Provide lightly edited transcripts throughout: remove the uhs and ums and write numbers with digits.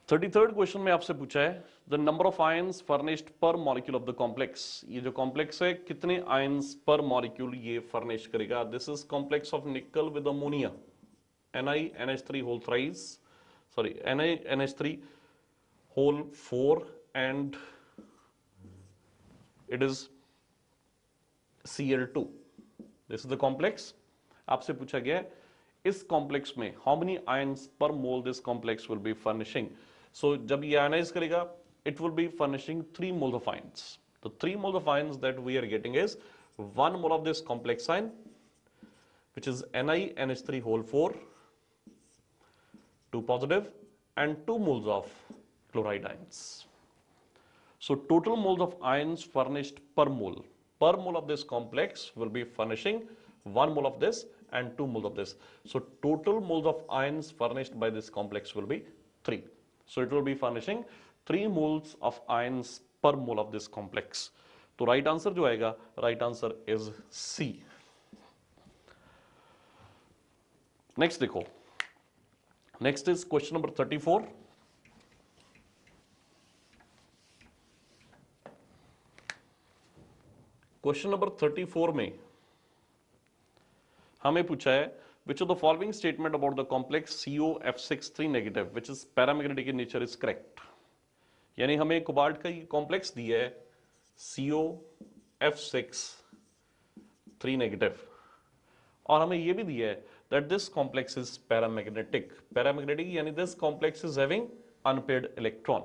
33rd question में आपसे पूछा है the number of ions furnished पर मॉलिक्यूल ऑफ द कॉम्प्लेक्स। ये जो कॉम्प्लेक्स है कितने आयंस पर मॉलिक्यूल ये फर्निश करेगा। This is complex of nickel with ammonia NiNH3 whole thrice, sorry NiNH3 whole 4 and it is Cl2। This is the complex. आपसे पूछा गया है इस कॉम्प्लेक्स में how many ions per mole this complex will be furnishing. So जब ये ionise करेगा it will be furnishing 3 moles of ions. The 3 moles of ions that we are getting is 1 mole of this complex ion which is NiNH3 whole 4, 2 positive, and 2 moles of chloride ions. So total moles of ions furnished per mole of this complex will be furnishing 1 mole of this and 2 moles of this. So total moles of ions furnished by this complex will be 3. So it will be furnishing 3 moles of ions per mole of this complex. तो right answer जो आएगा, right answer is C. Next देखो, next is question number 34। Question number 34 में हमें पूछा है which of the following statement about the complex COF6 negative which is paramagnetic in nature is correct. यानी हमें कोबाल्ट का ये कॉम्प्लेक्स दिया है COF6 नेगेटिव और हमें ये भी दिया है that this complex is paramagnetic. Paramagnetic यानी this complex is having unpaired electron.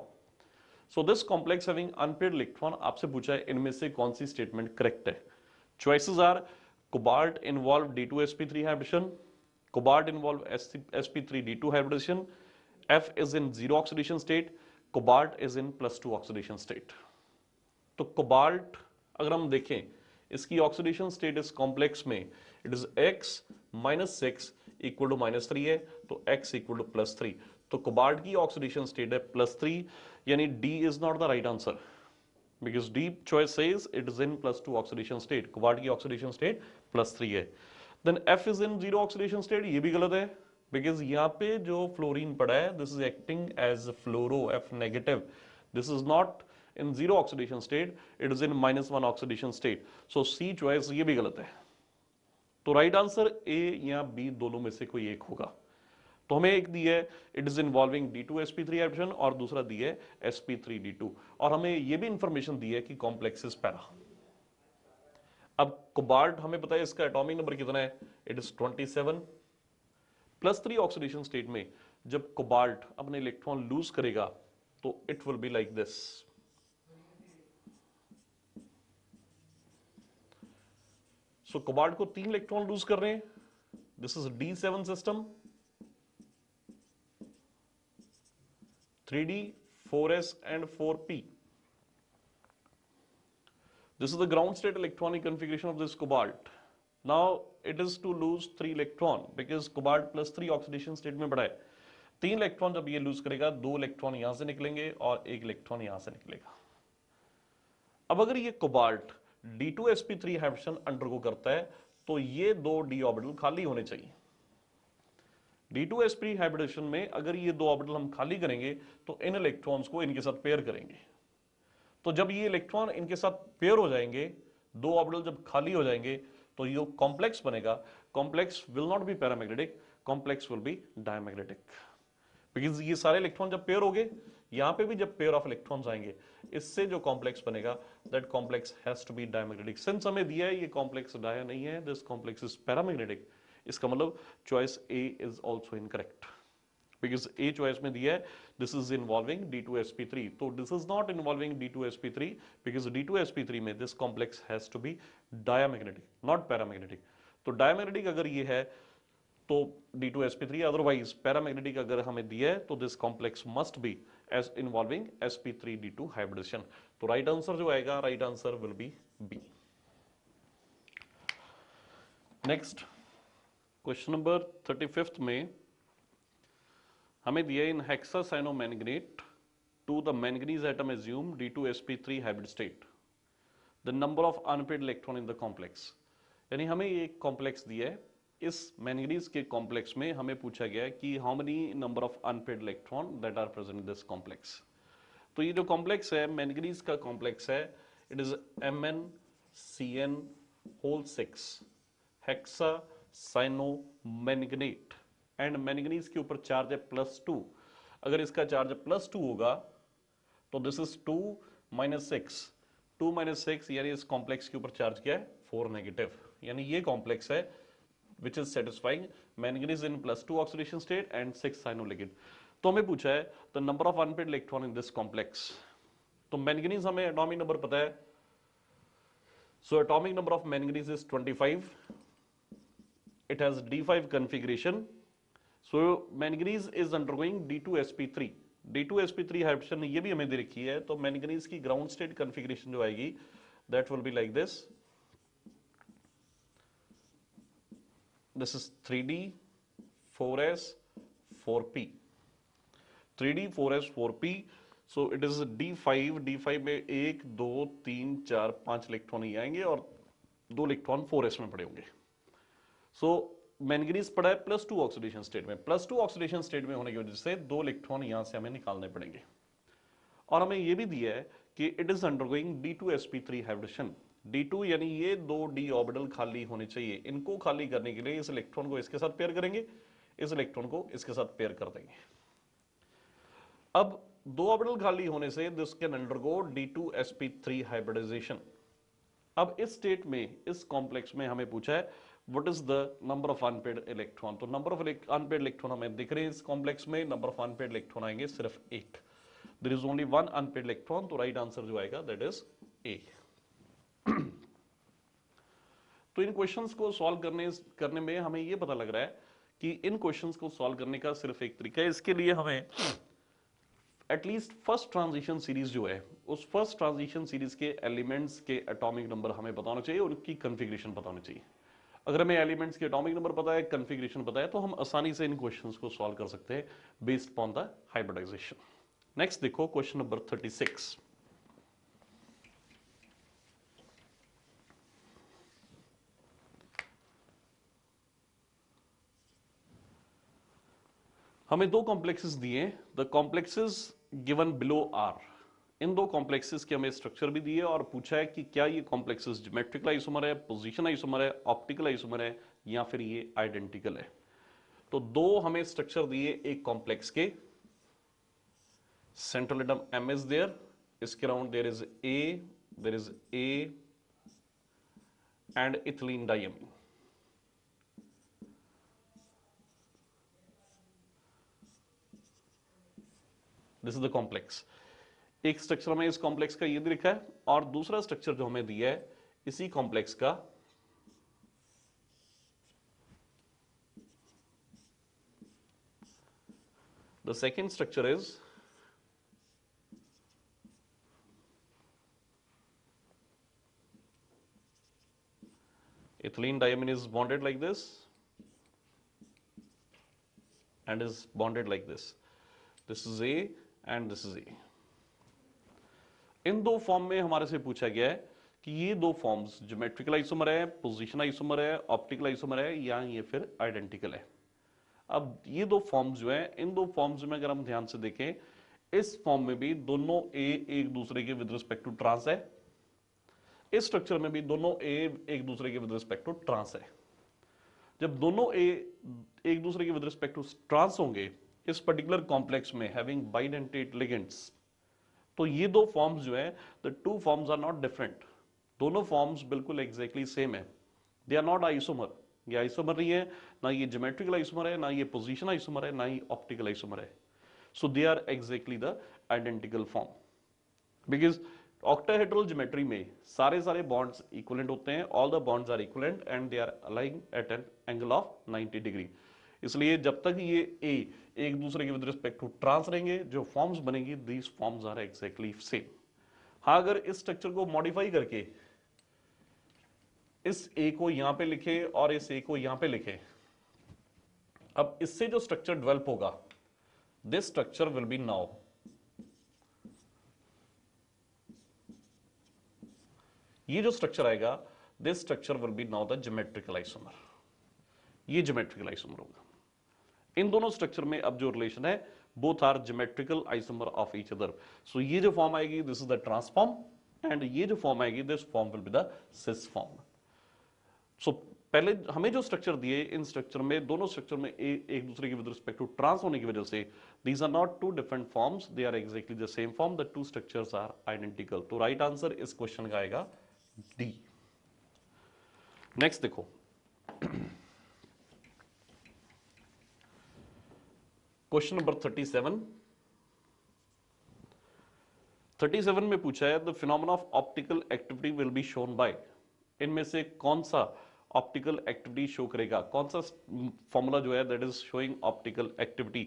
So this complex having unpaired electron, आपसे पूछा है इनमें से कौन सी स्टेटमेंट करेक्ट है। Choices are cobalt involve D2sp3 hybridisation, cobalt involve sp3d2 hybridisation, F is in zero oxidation state, cobalt is in +2 oxidation state. तो cobalt अगर हम देखें इसकी ऑक्सीडेशन स्टेट इस कॉम्प्लेक्स में it is x -6 equal to -3 है, तो x इक्वल टू +3। तो कोबाल्ट की ऑक्सीडेशन स्टेट है +3, यानी D is not the right answer because D choice says it is in +2 oxidation state. Cobalt की ऑक्सीडेशन स्टेट +3 है। Then F is in zero oxidation state, ये भी गलत है बिकॉज यहाँ पे जो फ्लोरीन पड़ा है this is acting as fluoro F negative, this is not in zero oxidation state, it is in -1 oxidation state. So C choice ये भी गलत है। तो राइट आंसर A या B दोनों में से कोई एक होगा। तो हमें एक दी है it is involving D2sp3 hybridisation और दूसरा दी है sp3d2 और हमें ये भी इंफॉर्मेशन दी है कि कॉम्प्लेक्स इज पैरा। अब कोबाल्ट हमें पता है इसका एटॉमिक नंबर कितना है, इट इज 27। +3 ऑक्सीडेशन स्टेट में जब कोबाल्ट अपने इलेक्ट्रॉन लूज करेगा तो it will be like this. So cobalt को 3 इलेक्ट्रॉन लूज कर रहे हैं, this is D7 system, 3D, 4s and 4p. This is the ground state electronic configuration of this cobalt. Now it is to lose 3 electron because cobalt +3 oxidation state में पड़ा है। 3 electron जब ये loose करेगा 2 electron यहां से निकलेंगे और 1 इलेक्ट्रॉन यहां से निकलेगा। अब अगर ये कोबाल्ट D2sp3 हाइब्रिडेशन अंडरगो करता है तो ये 2 d ऑर्बिटल खाली होने चाहिए। D2sp3 हाइब्रिडेशन में अगर ये 2 ऑर्बिटल हम खाली करेंगे तो इन इलेक्ट्रॉन्स को इनके साथ पेयर करेंगे। तो जब ये इलेक्ट्रॉन इनके साथ पेयर हो जाएंगे, 2 ऑर्बिटल जब खाली हो जाएंगे तो ये कॉम्प्लेक्स बनेगा। Complex will not be paramagnetic, complex will B diamagnetic because ये सारे इलेक्ट्रॉन जब पेयर हो गए, यहां पे भी जब पेयर ऑफ इलेक्ट्रॉन्स आएंगे, इससे जो कॉम्प्लेक्स बनेगा that complex has to be diamagnetic. Since हमें दिया है ये कॉम्प्लेक्स डाया नहीं है, दिस कॉम्प्लेक्स इज पैरामैग्नेटिक, इसका मतलब choice A is also incorrect because A choice में दिया है दिस इज इन्वॉल्विंग D2sp3, तो this is not involving D2sp3 because D2sp3 में this complex has to be diamagnetic not paramagnetic. तो diamagnetic अगर ये है तो D2sp3, अदरवाइज पैरामैग्नेटिक अगर हमें दिया है तो this complex must be as involving sp3d2 hybridisation. तो राइट आंसर जो आएगा, right answer will be B. Next question number 35 में हमें दिया in hexacyanomanganate to the manganese atom assume D2sp3 hybrid state the number of unpaired electron in the complex. यानी हमें ये complex दिया है इस मैंगनीज के कॉम्प्लेक्स में हमें पूछा गया है कि how many number of unpaired electron that are present in this complex. तो ये जो कॉम्प्लेक्स है मैंगनीज का कॉम्प्लेक्स है, it is MnCN whole 6 hexa cyano manganate and manganese के ऊपर चार्ज है +2। अगर इसका चार्ज +2 होगा तो दिस इज 2 - 6, 2 - 6 यानी इस कॉम्प्लेक्स के ऊपर चार्ज क्या है 4 नेगेटिव, यानी ये कॉम्प्लेक्स है which is satisfying manganese in +2 oxidation state and 6 साइनोलिगेंड। तो हमें पूछा है the number of unpaired electron in this complex. तो मैंगनीज हमें एटॉमिक नंबर पता है, so atomic number of manganese is 25, it has D5 configuration, so manganese is undergoing D2sp3। D2sp3 hybridisation ये भी हमें दे रखी है, तो मैंगनीज की ग्राउंड स्टेट कॉन्फ़िगरेशन जो आएगी that will be like this, this is 3D 4s 4p, 3D 4s 4p, so it is D5। D5 में 1 2 3 4 5 इलेक्ट्रॉन ही आएंगे और 2 इलेक्ट्रॉन 4s में पड़े होंगे। सो मैंगनीज पड़ा है +2 ऑक्सीडेशन स्टेट में, +2 ऑक्सीडेशन स्टेट में होने की वजह से 2 इलेक्ट्रॉन यहां से हमें निकालने पड़ेंगे। और हमें यह भी दिया है कि it is undergoing D2sp3 hybridisation. D2 यानी ये 2 d ऑर्बिटल खाली होने चाहिए, इनको खाली करने के लिए इस इलेक्ट्रॉन को इसके साथ पेयर करेंगे, इस इलेक्ट्रॉन को इसके साथ पेयर कर देंगे। अब 2 ऑर्बिटल खाली होने से this can undergo D2sp3 hybridisation. अब इस स्टेट में इस कॉम्प्लेक्स में हमें पूछा है what is the number of unpaired electron. तो नंबर ऑफ अनपेड इलेक्ट्रॉन हमें दिख रहे हैं इस कॉम्प्लेक्स में, नंबर ऑफ अनपेड इलेक्ट्रॉन आएंगे सिर्फ 8, there is only 1 unpaired electron, तो राइट आंसर जो आएगा दैट इज ए। तो इन क्वेश्चंस को सॉल्व करने में हमें ये पता लग रहा है कि इन क्वेश्चंस को सॉल्व करने का सिर्फ एक तरीका है, इसके लिए हमें एटलीस्ट फर्स्ट ट्रांजिशन सीरीज जो है उस फर्स्ट ट्रांजिशन सीरीज के एलिमेंट्स के एटॉमिक नंबर हमें पता होना चाहिए और उनकी कॉन्फ़िगरेशन पता होनी चाहिए। अगर हमें एलिमेंट्स के एटॉमिक नंबर पता है, कॉन्फ़िगरेशन पता है, तो हम आसानी से इन क्वेश्चंस को सॉल्व कर सकते हैं based upon the hybridisation. Next देखो क्वेश्चन नंबर 36। हमें 2 कॉम्प्लेक्सेस दिए, the complexes given below are. इन 2 कॉम्प्लेक्सेस के हमें स्ट्रक्चर भी दिए और पूछा है कि क्या ये कॉम्प्लेक्सेस ज्योमेट्रिकल आइसोमर है, पोजीशन आइसोमर है, ऑप्टिकल आइसोमर है या फिर ये आइडेंटिकल है। तो 2 हमें स्ट्रक्चर दिए एक कॉम्प्लेक्स के, central atom M is there, इसके around there is A and ethylene diamine। This is the complex. एक स्ट्रक्चर हमें इस कॉम्प्लेक्स का ये दे रखा है और दूसरा स्ट्रक्चर जो हमें दिया है इसी कॉम्प्लेक्स का the second structure is ethylene diamine is bonded like this and is bonded like this, this is A and this is A। In 2 form में हमारे से पूछा गया है कि ये 2 फॉर्म्स ज्योमेट्रिकल आइसोमर है, पोजीशन आइसोमर है, ऑप्टिकल आइसोमर है या ये फिर आइडेंटिकल है। अब ये 2 फॉर्म्स जो है, इन 2 फॉर्म्स में अगर हम ध्यान से देखें, इस फॉर्म में भी दोनों ए एक दूसरे के विद रिस्पेक्ट टू ट्रांस है, इस स्ट्रक्चर में भी दोनों ए एक दूसरे के विद रिस्पेक्ट टू ट्रांस है। जब दोनों ए एक दूसरे के विद रिस्पेक्ट टू ट्रांस होंगे इस पर्टिकुलर कॉम्प्लेक्स में हैविंग बाइडेंटेट लिगेंड्स, तो ये 2 फॉर्म्स जो है the 2 forms are not different, दोनों फॉर्म्स बिल्कुल एग्जैक्टली सेम है, दे आर नॉट आइसोमर। ये आइसोमर नहीं है, ना ये ज्योमेट्रिकल आइसोमर है, ना ये पोजीशन आइसोमर है, ना ही ऑप्टिकल आइसोमर है। So they are exactly the identical form, because octahedral geometry में सारे बॉन्ड्स इक्विवेलेंट होते हैं, all the bonds are equivalent and they are aligning at an angle of 90 degree. इसलिए जब तक ये ए एक दूसरे के विद रिस्पेक्ट टू ट्रांस रहेंगे, जो फॉर्म्स बनेंगी these forms are exactly same. हाँ, अगर इस स्ट्रक्चर को मॉडिफाई करके इस ए को यहां पे लिखे और इस ए को यहां पे लिखे, अब इससे जो स्ट्रक्चर डेवलप होगा this structure will be now ये जो स्ट्रक्चर आएगा this structure will be now the geometrical isomer. ये ज्योमेट्रिकल आइसोमर होगा। इन दोनों स्ट्रक्चर में अब जो रिलेशन है, both are geometrical isomer of each other. So ये जो फॉर्म आएगी this is the trans form and ये जो फॉर्म आएगी this form will be the cis form. So पहले हमें जो स्ट्रक्चर दिए, इन स्ट्रक्चर में दोनों स्ट्रक्चर में एक दूसरे के विद रिस्पेक्ट टू ट्रांस होने की वजह से these are not two different forms, they are exactly the same form, the two structures are identical. तो राइट आंसर इस क्वेश्चन का आएगा डी। नेक्स्ट देखो, क्वेश्चन नंबर 37 में पूछा है the phenomena of optical activity will be shown by, इनमें से कौन सा ऑप्टिकल एक्टिविटी शो करेगा, कौन सा फॉर्मूला जो है that is showing optical activity.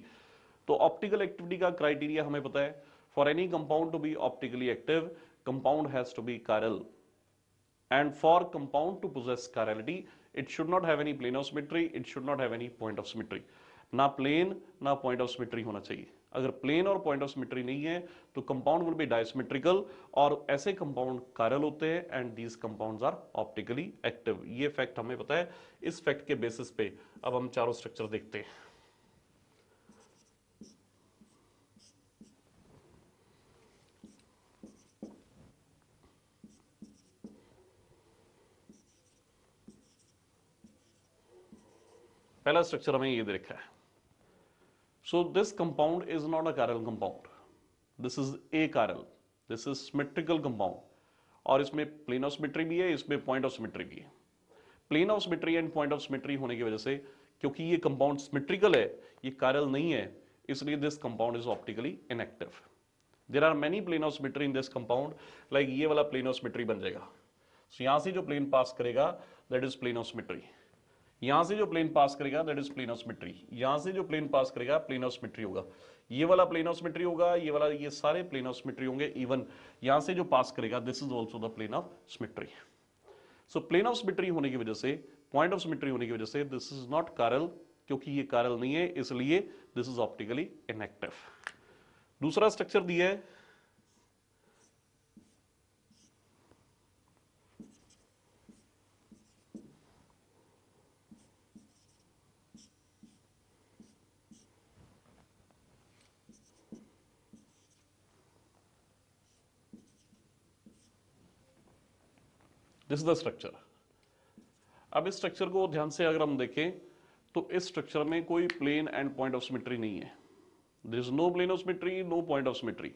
तो ऑप्टिकल एक्टिविटी का क्राइटेरिया हमें पता है, for any compound to be optically active compound has to be chiral, and for compound to possess chirality it should not have any plane of symmetry, it should not have any point of symmetry। ना plane ना point of symmetry होना चाहिए। अगर plane और point of symmetry नहीं है तो compound will be डायसिमेट्रिकल, और ऐसे कंपाउंड कायरल होते हैं and these compounds are optically active. ये फैक्ट हमें पता है। इस फैक्ट के बेसिस पे अब हम चारों स्ट्रक्चर देखते हैं। पहला स्ट्रक्चर हमें ये दे रखा है। So this compound is not a chiral compound. This is achiral. This is symmetrical compound. और इसमें plane of symmetry भी है, इसमें point of symmetry भी है। Plane of symmetry and point of symmetry होने की वजह से, क्योंकि ये compound symmetrical है, ये chiral नहीं है, इसलिए this compound is optically inactive. There are many plane of symmetry in this compound, like ये वाला plane of symmetry बन जाएगा। So यहाँ से जो plane pass करेगा, that is plane of symmetry. यहां से जो प्लेन पास करेगा that is plane of symmetry, यहां से जो प्लेन पास करेगा प्लेन ऑफ सिमेट्री होगा, ये वाला प्लेन ऑफ सिमेट्री होगा, ये वाला, ये सारे प्लेन ऑफ सिमेट्री होंगे। इवन यहां से जो पास करेगा this is also the plane of symmetry. So plane of symmetry होने की वजह से, पॉइंट ऑफ सिमेट्री होने की वजह से दिस इज नॉट chiral, क्योंकि ये chiral नहीं है, इसलिए दिस इज ऑप्टिकली इनएक्टिव। दूसरा स्ट्रक्चर दिया है दिस इज द स्ट्रक्चर। अब इस स्ट्रक्चर को ध्यान से अगर हम देखें तो इस स्ट्रक्चर में कोई plane and point of symmetry नहीं है। There is no plane of symmetry, no point of symmetry,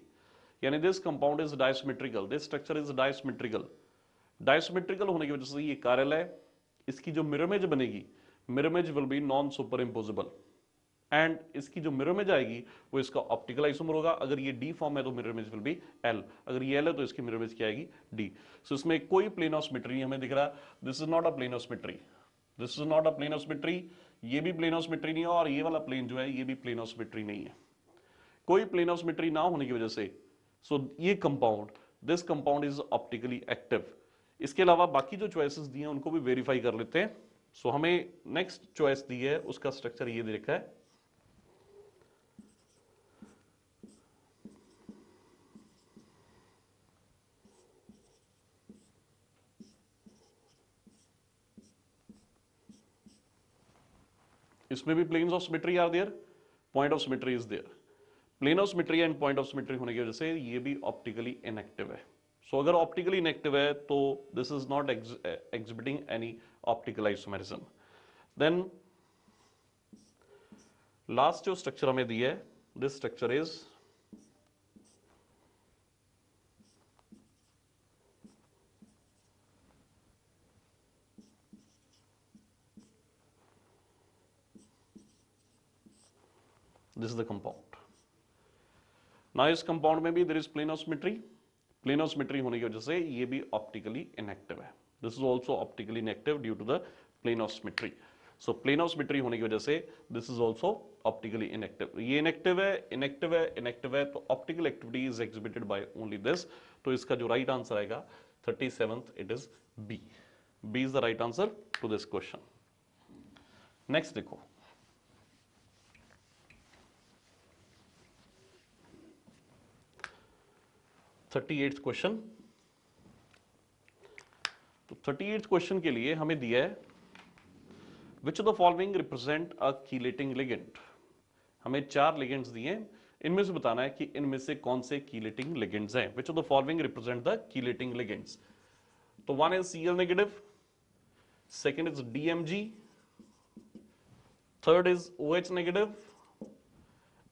यानी this compound is dissymmetrical, this structure is dissymmetrical. Dissymmetrical होने की वजह से ये chiral है, इसकी जो मिरर इमेज बनेगी, mirror image will be non super imposable, and इसकी जो मिरर इमेज आएगी वो इसका ऑप्टिकल आइसोमर होगा। अगर ये डी फॉर्म है तो mirror image will B L, अगर ये एल है तो इसकी मिरर इमेज क्या आएगी, डी। सो इसमें कोई प्लेन ऑफ सिमेट्री हमें दिख रहा, this is not a plane of symmetry, this is not a plane of symmetry, ये भी प्लेन ऑफ सिमेट्री नहीं है, और ये वाला प्लेन जो है ये भी प्लेन ऑफ सिमेट्री नहीं है। कोई प्लेन ऑफ सिमेट्री ना होने की वजह से सो ये compound, this compound is optically active. इसके अलावा बाकी जो चॉइसेस दिए हैं उनको भी वेरीफाई कर लेते हैं। सो हमें नेक्स्ट चॉइस दी है, उसका स्ट्रक्चर ये दे रखा है। इसमें भी planes of symmetry are there, point of symmetry is there. Plane of symmetry and point of symmetry होने की वजह से ये भी ऑप्टिकली इनएक्टिव है। सो अगर ऑप्टिकली इनएक्टिव है तो this is not exhibiting any optical isomerism. Then last जो स्ट्रक्चर हमें दी है, this structure is this is the compound. ना इस कंपाउंड में भी there is plane of symmetry, plane of symmetry होने की वजह से ये भी ऑप्टिकली इनएक्टिव है। This is also optically inactive due to the plane of symmetry. So plane of symmetry होने की वजह से this is also optically inactive. ये इनएक्टिव है, इनएक्टिव है, इनएक्टिव है, तो optical activity is exhibited by only this. तो इसका जो राइट आंसर आएगा 37th, it is B. B is the right answer to this question. Next देखो, थर्टी एट्थ क्वेश्चन। तो 38th क्वेश्चन के लिए हमें दिया है which of the following represent a chelating ligand. हमें 4 लिगेंड्स दिए हैं, इनमें से बताना है कि इनमें से कौन से कीलेटिंग लिगेंड्स हैं। Which of the following represent the chelating ligands. तो one is Cl negative, second is DMG, third is OH negative,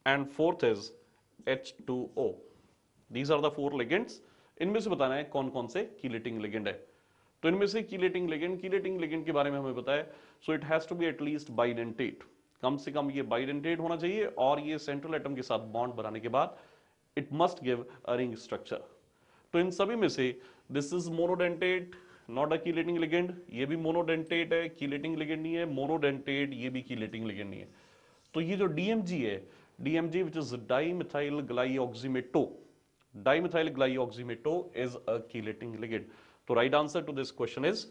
and fourth is H2O. These are the 4 ligands. इनमें से बताना है कौन कौन से कीलेटिंग लिगेंड है। तो इनमें से कीलेटिंग लिगेंड के बारे में हमें पता है, so it has to be at least bidentate, कम से कम ये बाइडेंटेट होना चाहिए, और ये सेंट्रल एटम के साथ बॉन्ड बनाने के बाद it must give a ring structure. तो इन सभी में से this is monodentate, not a chelating ligand, ये भी मोनोडेंटेट है, कीलेटिंग लिगेंड नहीं है, मोनोडेंटेट, ये भी कीलेटिंग लिगेंड नहीं है। तो ये जो DMG है, DMG which is dimethyl glyoximato, dimethyl glyoximato is a chelating ligand. तो right answer to this question is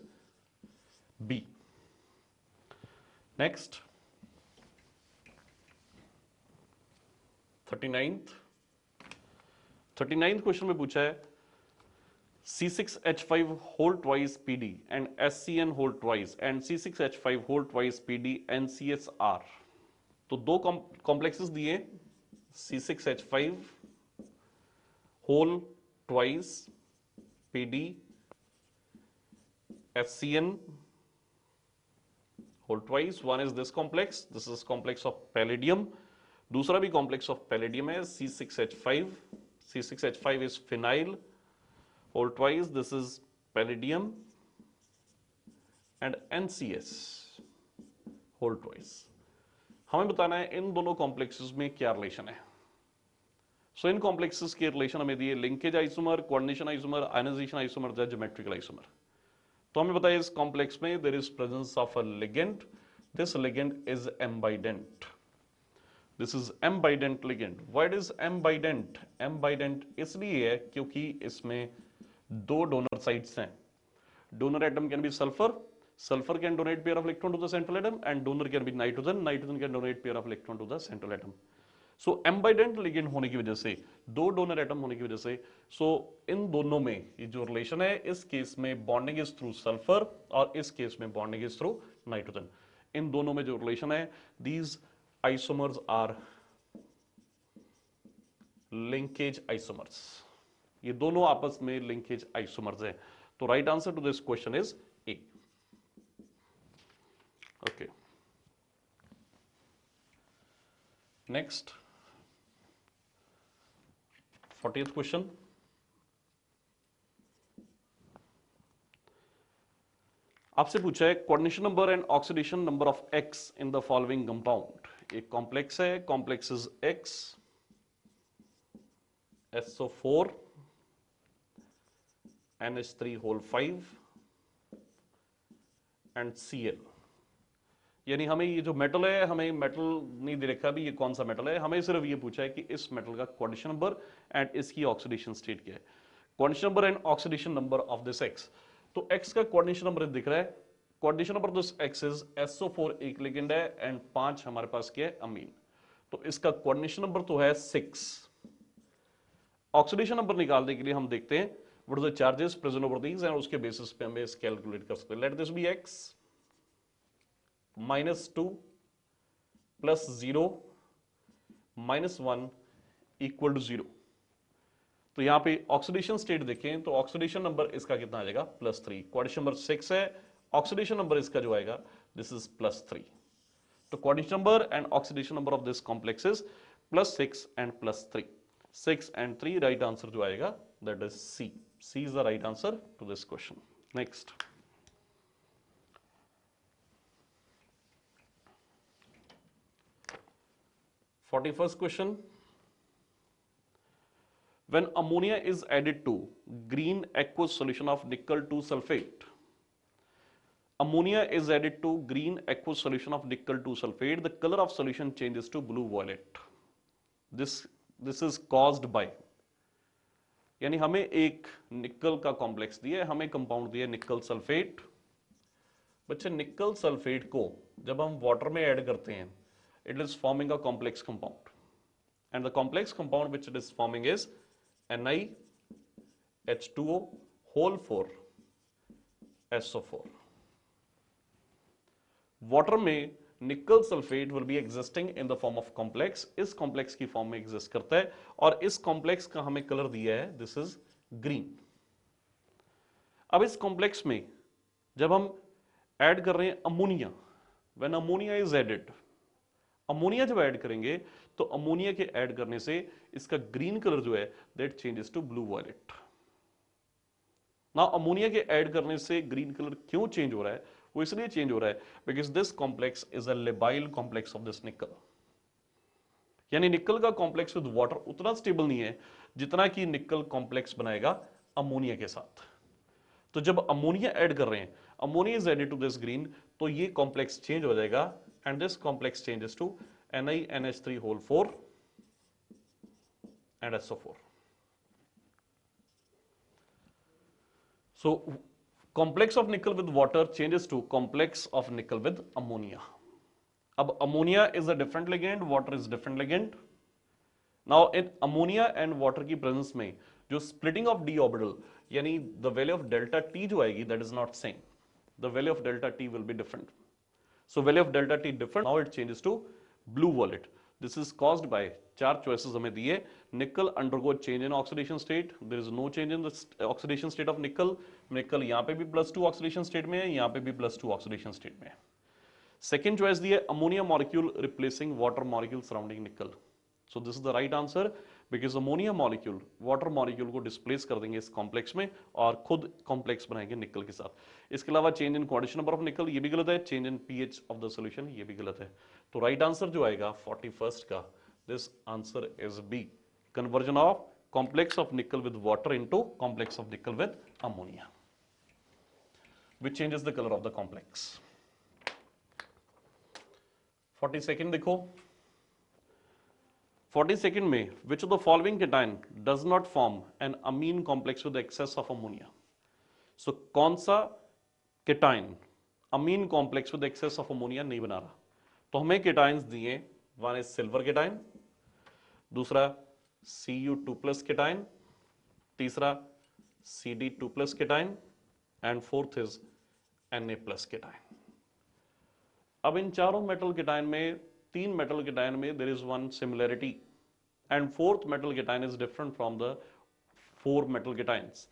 B. Next 39th question में पूछा है C6H5 whole twice PD and SCN whole twice and C6H5 whole twice PD NCSR। तो दो complexes दिए, C6H5 whole twice PD SCN whole twice। one is this complex, this is complex of palladium, दूसरा भी complex of palladium है C6H5, C6H5 is phenyl whole twice, this is palladium, and NCS whole twice। हमें बताना है इन दोनों complexes में क्या relation है। सो इन कॉम्प्लेक्सेस के रिलेशन हमें दिए linkage isomer, coordination isomer, ionisation isomer, या ज्योमेट्रिकल आइसोमर। तो हमें बताया इस कॉम्प्लेक्स में there is presence of a ligand, this ligand is ambident, this is ambident ligand. Why is ambident? Ambident इसलिए है क्योंकि इसमें 2 डोनर साइट्स हैं। Donor atom can be sulphur, sulfur can donate pair of electron to the central atom, and donor can be nitrogen, nitrogen can donate pair of electron to the central atom। So ambident ligand होने की वजह से, 2 donor atom होने की वजह से, सो इन दोनों में ये जो रिलेशन है, इस केस में बॉन्डिंग इज थ्रू सल्फर और इस केस में बॉन्डिंग इज थ्रू नाइट्रोजन। इन दोनों में जो रिलेशन है, these isomers are linkage isomers, ये दोनों आपस में लिंकेज आइसोमर्स हैं। तो right answer to this question is A. Okay, next 40th question. आपसे पूछा है coordination number and oxidation number of X in the following compound. एक कॉम्प्लेक्स है, complex is X, SO4 NH3 whole 5 and Cl। यानी हमें ये जो metal है, हमें मेटल नहीं दे रखा भी ये कौन सा मेटल है, हमें सिर्फ ये पूछा है कि इस मेटल का कोऑर्डिनेशन नंबर एंड इसकी ऑक्सीडेशन स्टेट क्या है। Coordination number and oxidation number of this x. तो एक्स का कोऑर्डिनेशन नंबर दिख रहा है, coordination number this x is SO4 एक लिगेंड है एंड 5 हमारे पास क्या है, अमीन। तो इसका कोऑर्डिनेशन नंबर तो है 6। ऑक्सीडेशन नंबर निकालने के लिए हम देखते हैं what are the charges present over these, and उसके बेसिस पे हम इस कैलकुलेट कर सकते हैं। Let this be X -2 + 0 -1 = 0। तो यहां पे ऑक्सीडेशन स्टेट देखें तो ऑक्सीडेशन नंबर इसका कितना आ जाएगा, +3। कोऑर्डिनेशन नंबर 6 है, ऑक्सीडेशन नंबर इसका जो आएगा दिस इज +3। तो coordination number and oxidation number of this complex is +6 and +3। 6 and 3 right answer जो आएगा that is C. C is the right answer to this question. Next 41st question। When ammonia is added to green aqueous solution of nickel 2 sulfate, ammonia is added to green aqueous solution of nickel 2 sulfate, the color of solution changes to blue violet। this is caused by, यानी हमें एक निकल का complex दिया है, हमें compound दिया है निकल सल्फेट। बच्चे निकल सल्फेट को जब हम वाटर में ऐड करते हैं, it is forming a complex compound, and the complex compound which it is forming is NiH2O whole 4 SO4। Water में निकल sulphate will be existing in the form of complex, इस complex की form में exist करता है और इस complex का हमें कलर दिया है, दिस इज ग्रीन। अब इस कॉम्प्लेक्स में जब हम ऐड कर रहे हैं ammonia, when ammonia is added, ammonia जब ऐड करेंगे तो अमोनिया के ऐड करने से इसका ग्रीन कलर जो है that changes to blue violet. ना अमोनिया के ऐड करने से ग्रीन कलर क्यों चेंज हो रहा है, वो इसलिए चेंज हो रहा है because this complex is a labile complex of this निकल, यानी निकल का कॉम्प्लेक्स विद वाटर उतना स्टेबल नहीं है जितना कि निकल कॉम्प्लेक्स बनाएगा अमोनिया के साथ। तो जब अमोनिया ऐड कर रहे हैं, ammonia is added to this green, तो ये कॉम्प्लेक्स चेंज हो जाएगा and this complex changes to NiNH3 whole 4 and SO4. So complex of nickel with water changes to complex of nickel with ammonia. अब ammonia is a different ligand, water is different ligand. Now in ammonia and water की presence में जो splitting of d orbital यानी the value of delta t जो आएगी that is not same. The value of delta t will be different. So value of delta t different. Now it changes to blue violet. This is caused by चार choices हमें दिए. Nickel undergo change in oxidation state. There is no change in the oxidation state of nickel. Nickel यहाँ पे भी +2 oxidation state में है, यहाँ पे भी +2 oxidation state में है. Second choice दी है ammonia molecule replacing water molecule surrounding nickel. So this is the right answer because ammonia molecule water molecule को displace कर देंगे इस complex में और खुद complex बनाएंगे निकल के साथ। इसके अलावा change in quantity number of nickel ये भी गलत है, change in pH of the solution ये भी गलत है। तो right answer जो आएगा 41st का, this answer is B, conversion of complex of nickel with water into complex of nickel with ammonia, which changes the color of the complex। 42nd देखो, 42nd में which of the following cation does not form an amine complex with excess of ammonia? So कौन सा cation amine complex with excess of ammonia नहीं बना रहा? तो हमें cations दिए, one is silver cation, दूसरा Cu2 plus cation, तीसरा Cd2 plus cation and fourth is Na plus cation। अब इन चारों मेटल cation में, तीन मेटल cation में there is one similarity and fourth metal cation is different from the four metal cations।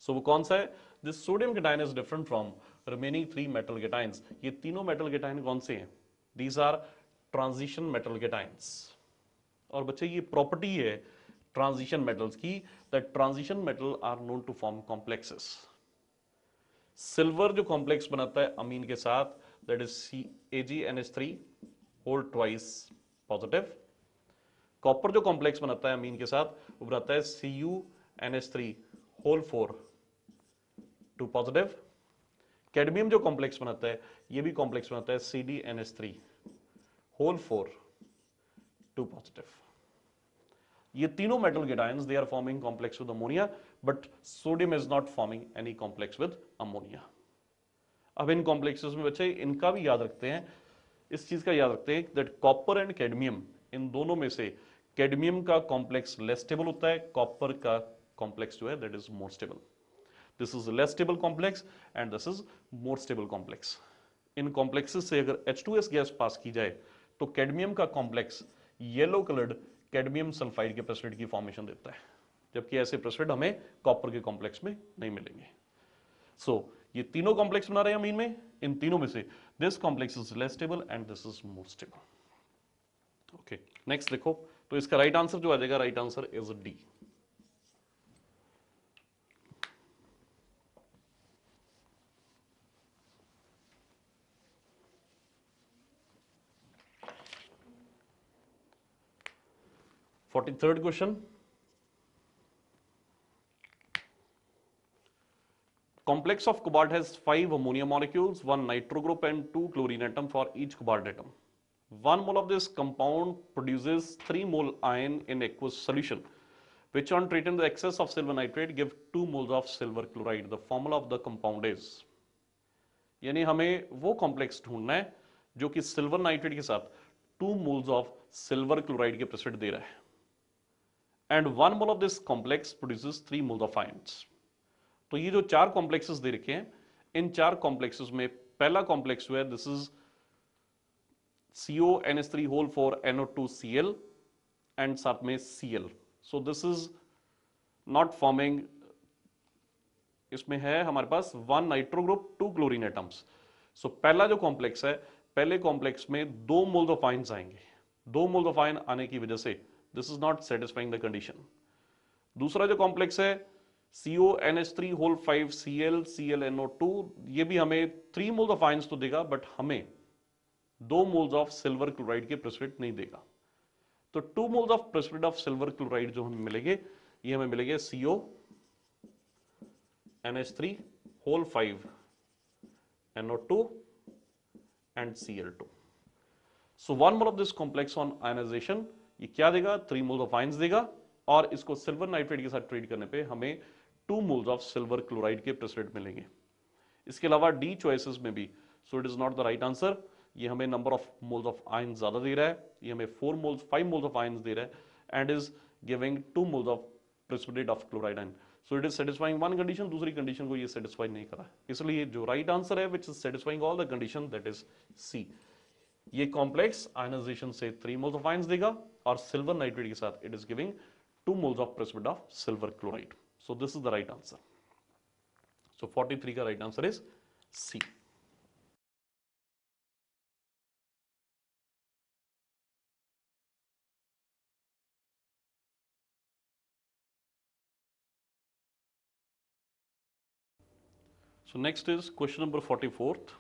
So वो कौन सा है? This sodium cation is different from remaining three metal cations। ये तीनों metal cation कौन से हैं? These are transition metal cations। और बच्चे ये प्रॉपर्टी है ट्रांजिशन मेटल्स की that transition metal are known to form complexes। Silver जो कॉम्प्लेक्स बनाता है अमीन के साथ that is AgNH3 whole twice positive। Copper जो कॉम्प्लेक्स बनाता है अमीन के साथ वो बनाता है CuNH3 whole 4 2 पॉजिटिव। कैडमियम जो कॉम्प्लेक्स बनाता है ये भी कॉम्प्लेक्स बनाता है CdNH3 whole 4 2 पॉजिटिव। ये तीनों metal cations they are forming complex with ammonia but sodium is not forming any complex with ammonia. अब इन कॉम्प्लेक्सेस में बच्चे इनका भी याद रखते हैं, इस चीज का याद रखते हैं दैट कॉपर एंड कैडमियम, इन दोनों में से कैडमियम का कॉम्प्लेक्स लेस स्टेबल होता है, कॉपर का कॉम्प्लेक्स जो है that is more stable. This is less stable complex and this is more stable complex. In complexes से अगर H2S गैस पास की जाए तो कैडमियम का complex yellow coloured cadmium sulphide के प्रेसिपिटेट की फॉर्मेशन देता है, जबकि ऐसे प्रेसिपिटेट हमें कॉपर के कॉम्प्लेक्स में नहीं मिलेंगे। सो ये तीनों कॉम्प्लेक्स बना रहे हैं अमीन में, इन तीनों में से this complex is less stable and this is more stable. Okay, next देखो, तो इसका राइट आंसर जो आ जाएगा, right answer is D. Third question, complex of cobalt has 5 ammonia molecules, 1 nitro group and 2 chlorine atom for each cobalt atom. 1 mole of this compound produces 3 mole iron in aqueous solution, which on treating the excess of silver nitrate give 2 moles of silver chloride. The formula of the compound is, यानी हमें वो complex ढूंढना है जो कि silver nitrate के साथ 2 moles of silver chloride के प्रेसिपिटेट दे रहा है, and 1 mole of this complex produces 3 moles of ions। तो ये जो चार कॉम्प्लेक्सेस दे रखे हैं, इन चार कॉम्प्लेक्सेस में पहला कॉम्प्लेक्स जो है this is CONH3 whole 4 NO2Cl and साथ में Cl. So this is not forming, इसमें है हमारे पास 1 नाइट्रो ग्रुप 2 क्लोरीन एटम्स. सो पहला जो कॉम्प्लेक्स है, पहले कॉम्प्लेक्स में 2 मोल्स ऑफ आयंस आएंगे. 2 मोल्स ऑफ आयन आने की वजह से this is not satisfying the condition. दूसरा जो कॉम्प्लेक्स है CONH3 होल 5 Cl ClNO2, ये भी हमें 3 मोल्स ऑफ आयंस तो देगा बट हमें 2 मोल्स ऑफ सिल्वर क्लोराइड के प्रेसिपिटेट नहीं देगा. तो 2 moles of precipitate of silver chloride जो हमें मिलेंगे, ये हमें मिलेंगे CONH3 whole 5 NO2 and Cl2. So 1 mole of this complex on ionization ये क्या देगा, 3 moles of ions देगा, और इसको सिल्वर नाइट्रेट के साथ ट्रीट करने पे हमें 2 moles of सिल्वर क्लोराइड के प्रेसिपिटेट मिलेंगे. इसके अलावा डी चॉइसेस में भी, so it is not the right answer. ये हमें number of moles of ions ज्यादा दे रहा है, ये हमें 5 मोल्स ऑफ आयंस दे रहा है and is giving 2 moles of precipitate of chloride ion. So it is satisfying one condition, दूसरी कंडीशन को ये सेटिस्फाई नहीं करा, इसलिए जो राइट आंसर है which is satisfying all the condition, that is C. ये कॉम्प्लेक्स आयनाइजेशन से 3 मोल्स ऑफ आयंस देगा और सिल्वर नाइट्रेट के साथ it is giving 2 moles of precipitate of silver chloride. So this is the right answer. So 43 का right answer is C. So next is question number 44th.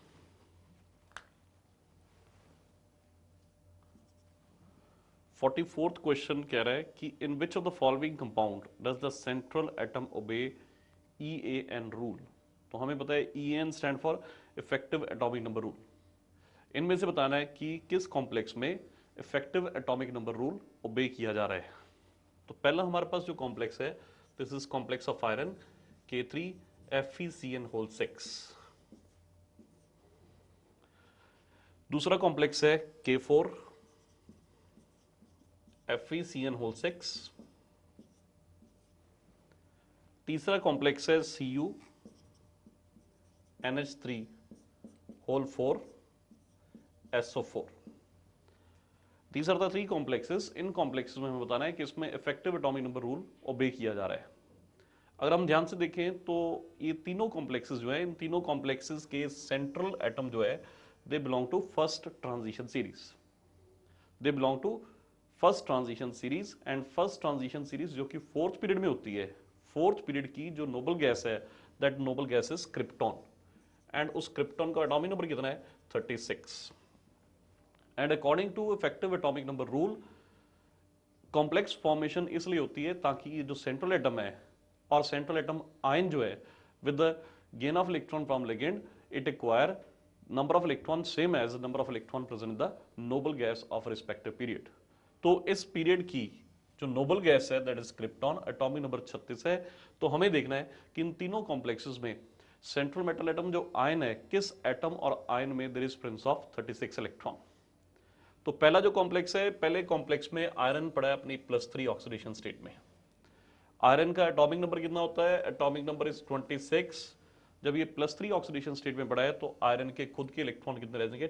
Question कह रहा है कि in which of the following compound does the central atom obey EAN rule. तो हमें पता है EAN stand for effective atomic number rule. इनमें से बताना है कि किस कॉम्प्लेक्स में इफेक्टिव एटॉमिक नंबर रूल ओबे किया जा रहा है. तो पहला हमारे पास जो कॉम्प्लेक्स है, this is complex of iron K3FeCN whole 6. दूसरा कॉम्प्लेक्स है K4 FeCN होल 6. तीसरा कॉम्प्लेक्स है CuNH3 whole 4 SO4. These are the 3 complexes. इन कॉम्प्लेक्सेस में हमें बताना है कि इसमें इफेक्टिव एटॉमिक नंबर रूल ओबे किया जा रहा है. अगर हम ध्यान से देखें तो ये तीनों कॉम्प्लेक्सेस जो है, इन तीनों कॉम्प्लेक्सेस के सेंट्रल एटम जो है, they belong to first transition series. They belong to first transition series and first transition series जो कि 4th पीरियड में होती है. 4th पीरियड की जो नोबल गैस है, that noble gas is krypton and उस क्रिप्टॉन का एटॉमिक नंबर कितना है, 36. And according to effective atomic number rule, complex formation इसलिए होती है ताकि ये जो सेंट्रल एटम है और सेंट्रल एटम आयन जो है, with the gain of electron from ligand, it acquire number of electron same as the number of electron present in the noble gas of respective period. तो इस period की जो noble gas है, that is krypton, atomic number 36 है. तो हमें देखना है कि इन तीनों कॉम्प्लेक्सेस में सेंट्रल मेटल एटम जो आयन है, किस एटम और आयन में there is presence of 36 electron. तो पहला जो कॉम्प्लेक्स है, पहले कॉम्प्लेक्स में आयरन पड़ा है अपनी +3 ऑक्सीडेशन स्टेट में. आयरन का एटॉमिक नंबर कितना होता है, एटॉमिक नंबर इज 26. जब ये +3 ऑक्सीडेशन स्टेट में पड़ा है तो आयरन के खुद के इलेक्ट्रॉन कितने रह जाएंगे,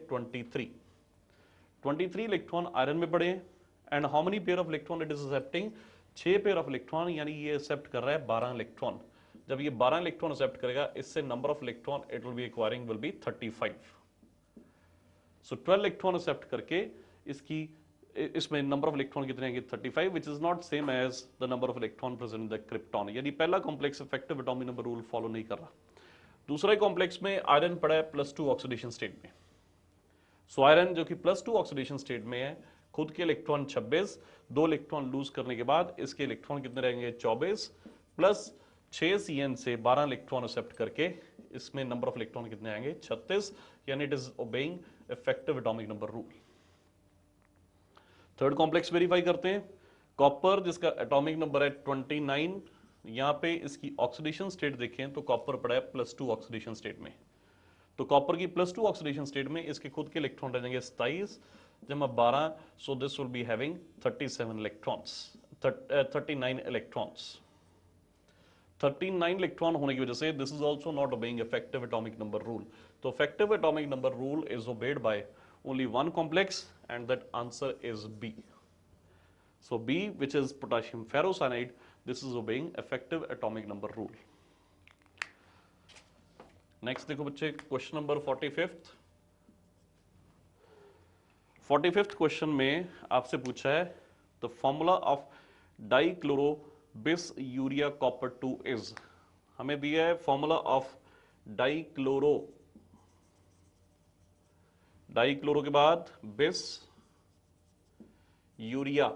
23 इलेक्ट्रॉन आयरन में पड़े हैं. And how many pair of electron it is accepting, 6 pair of electron, यानी ये एक्सेप्ट कर रहा है 12 इलेक्ट्रॉन. जब ये 12 इलेक्ट्रॉन एक्सेप्ट करेगा, इससे number of electron it will be acquiring will be 35. So 12 electron accept करके इसकी इसमें नंबर ऑफ इलेक्ट्रॉन कितने आएंगे, 35, which is not same as the number of electron present in the krypton. यानी पहला complex effective atomic number rule follow नहीं कर रहा. दूसरे कॉम्प्लेक्स में आयरन पड़ा है +2 ऑक्सीडेशन स्टेट में. सो आयरन जो कि +2 ऑक्सीडेशन स्टेट में है, खुद के इलेक्ट्रॉन 26, 2 इलेक्ट्रॉन लूज करने के बाद इसके इलेक्ट्रॉन कितने रहेंगे, 24, प्लस 6 CN से 12 इलेक्ट्रॉन एक्सेप्ट करके इसमें नंबर ऑफ इलेक्ट्रॉन कितने आएंगे, 36. यानी it is obeying effective atomic number rule. Third complex verify करते हैं. कॉपर जिसका एटॉमिक नंबर है 29, यहां पे इसकी ऑक्सीडेशन स्टेट देखें तो कॉपर पड़ा है +2 ऑक्सीडेशन स्टेट में. तो कॉपर की +2 ऑक्सीडेशन स्टेट में इसके खुद के इलेक्ट्रॉन रह जाएंगे 27 जमा 12. So this will be having 37 electrons, 39 electrons. 39 electron होने की वजह से this is also not obeying effective atomic number rule. तो effective atomic number rule is obeyed by only one complex, and that answer is B. So B, which is potassium ferrocyanide, this is obeying effective atomic number rule. Next देखो बच्चे, question number 45th. 45th question में आपसे पूछा है the formula of dichloro bis urea copper 2 is. हमें दिया है formula of dichloro, dichloro के बाद बिस यूरिया,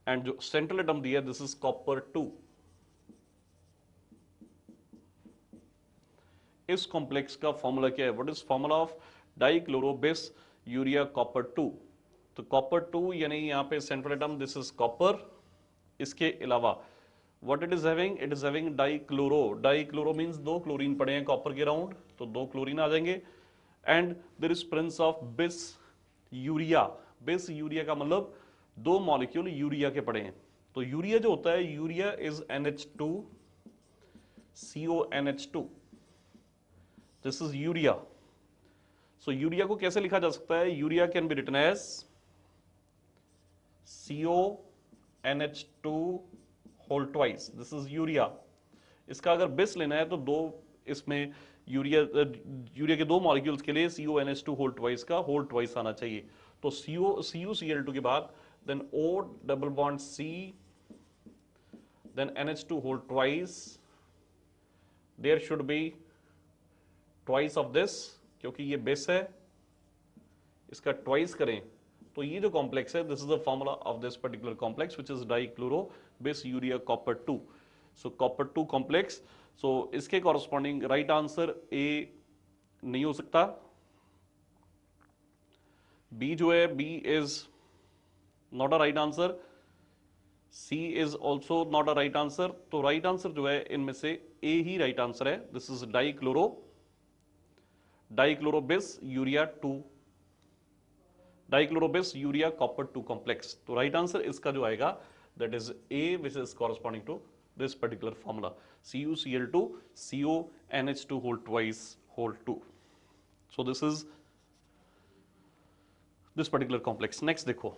एंड जो सेंट्रल एटम दिया है दिस इज कॉपर 2. इस कॉम्प्लेक्स का फॉर्मूला क्या है? What is formula of dichloro bis urea copper 2? तो कॉपर 2 यानी यहां पे central atom this is copper. इसके अलावा what it is having? It is having dichloro. Dichloro means दो क्लोरीन पड़े हैं कॉपर के राउंड, तो दो क्लोरीन आ जाएंगे. And there is presence of bis urea. Bis urea का मतलब दो मॉलिक्यूल यूरिया के पड़े हैं. तो यूरिया जो होता है, urea is NH2 CONH2. This is urea. So urea को कैसे लिखा जा सकता है? Urea can be written as CONH2 whole twice. This is urea. इसका अगर बिस लेना है तो दो इसमें यूरिया के दो मॉलिक्यूल्स के लिए CONH2 होल ट्वाइस का होल ट्वाइस आना चाहिए. तो CuCl2 के बाद then O double bond C then NH2 whole twice. There should be twice of this, क्योंकि ये बेस है, इसका ट्वाइस करें तो ये जो कॉम्प्लेक्स है this is the formula of this particular complex which is dichloro bis urea copper 2. So copper 2 complex. So इसके कॉरस्पॉन्डिंग राइट आंसर ए नहीं हो सकता. बी जो है B is not a right answer. C is also not a right answer. तो right answer जो है इनमें से ए ही राइट आंसर है. This is dichlorobis urea 2, dichlorobis urea copper 2 complex. तो राइट आंसर इसका जो आएगा that is A which is corresponding to this particular formula CuCl2 CONH2 whole twice whole 2. So this is this particular complex. Next देखो,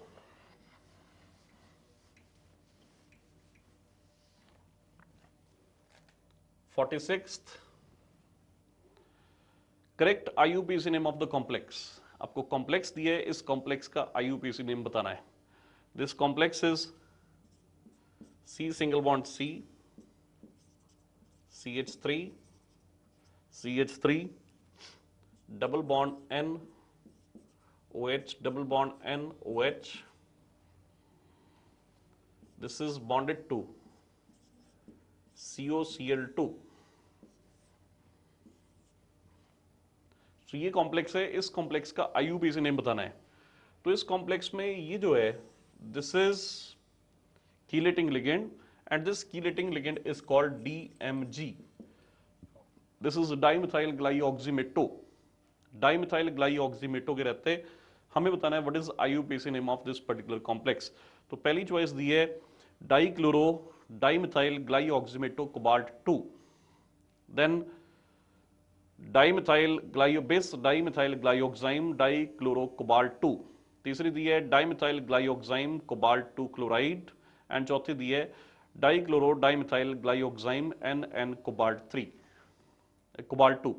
correct IUPAC name of the complex. आपको complex दिया है, इस complex का IUPAC name बताना है. This complex is C single bond C CH3 CH3 double bond N OH double bond N OH. This is bonded to COCl2. तो ये complex है, इस कॉम्प्लेक्स का IUPAC नेम बताना है. तो इस कॉम्प्लेक्स में ये जो है this is chelating ligand and this chelating ligand is called DMG. This is dimethyl glyoximato. Dimethyl glyoximato के रहते हमें बताना है what is IUPAC name of this particular complex. तो पहली चॉइस दी है dichloro dimethyl glyoximato cobalt 2. Then dimethyl ग्लाइयोबिस डाइमिथाइल ग्लाइयोक्साइम डाइक्लोरो कोबाल्ट 2. तीसरी दी है dimethyl glyoxime cobalt 2 chloride. And चौथी दी है dichloro dimethyl glyoxime NN cobalt 3 cobalt 2.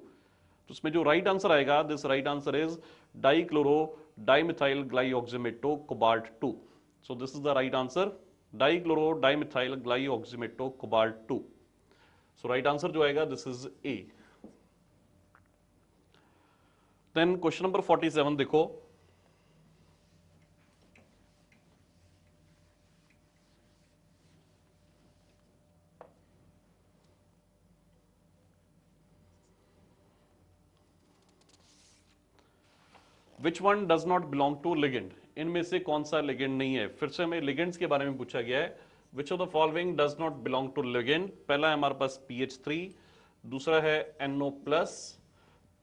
तो उसमें जो राइट आंसर आएगा this right answer is dichloro dimethyl glyoximato cobalt 2. So this is the right answer, dichloro dimethyl glyoximato cobalt 2. So right answer जो आएगा this is A. Then question number 47 देखो, which one does not belong to ligand. इनमें से कौन सा ligand नहीं है? फिर से हमें लिगेंड्स के बारे में पूछा गया है. Which of the following does not belong to ligand. पहला है हमारे पास PH3, दूसरा है NO+,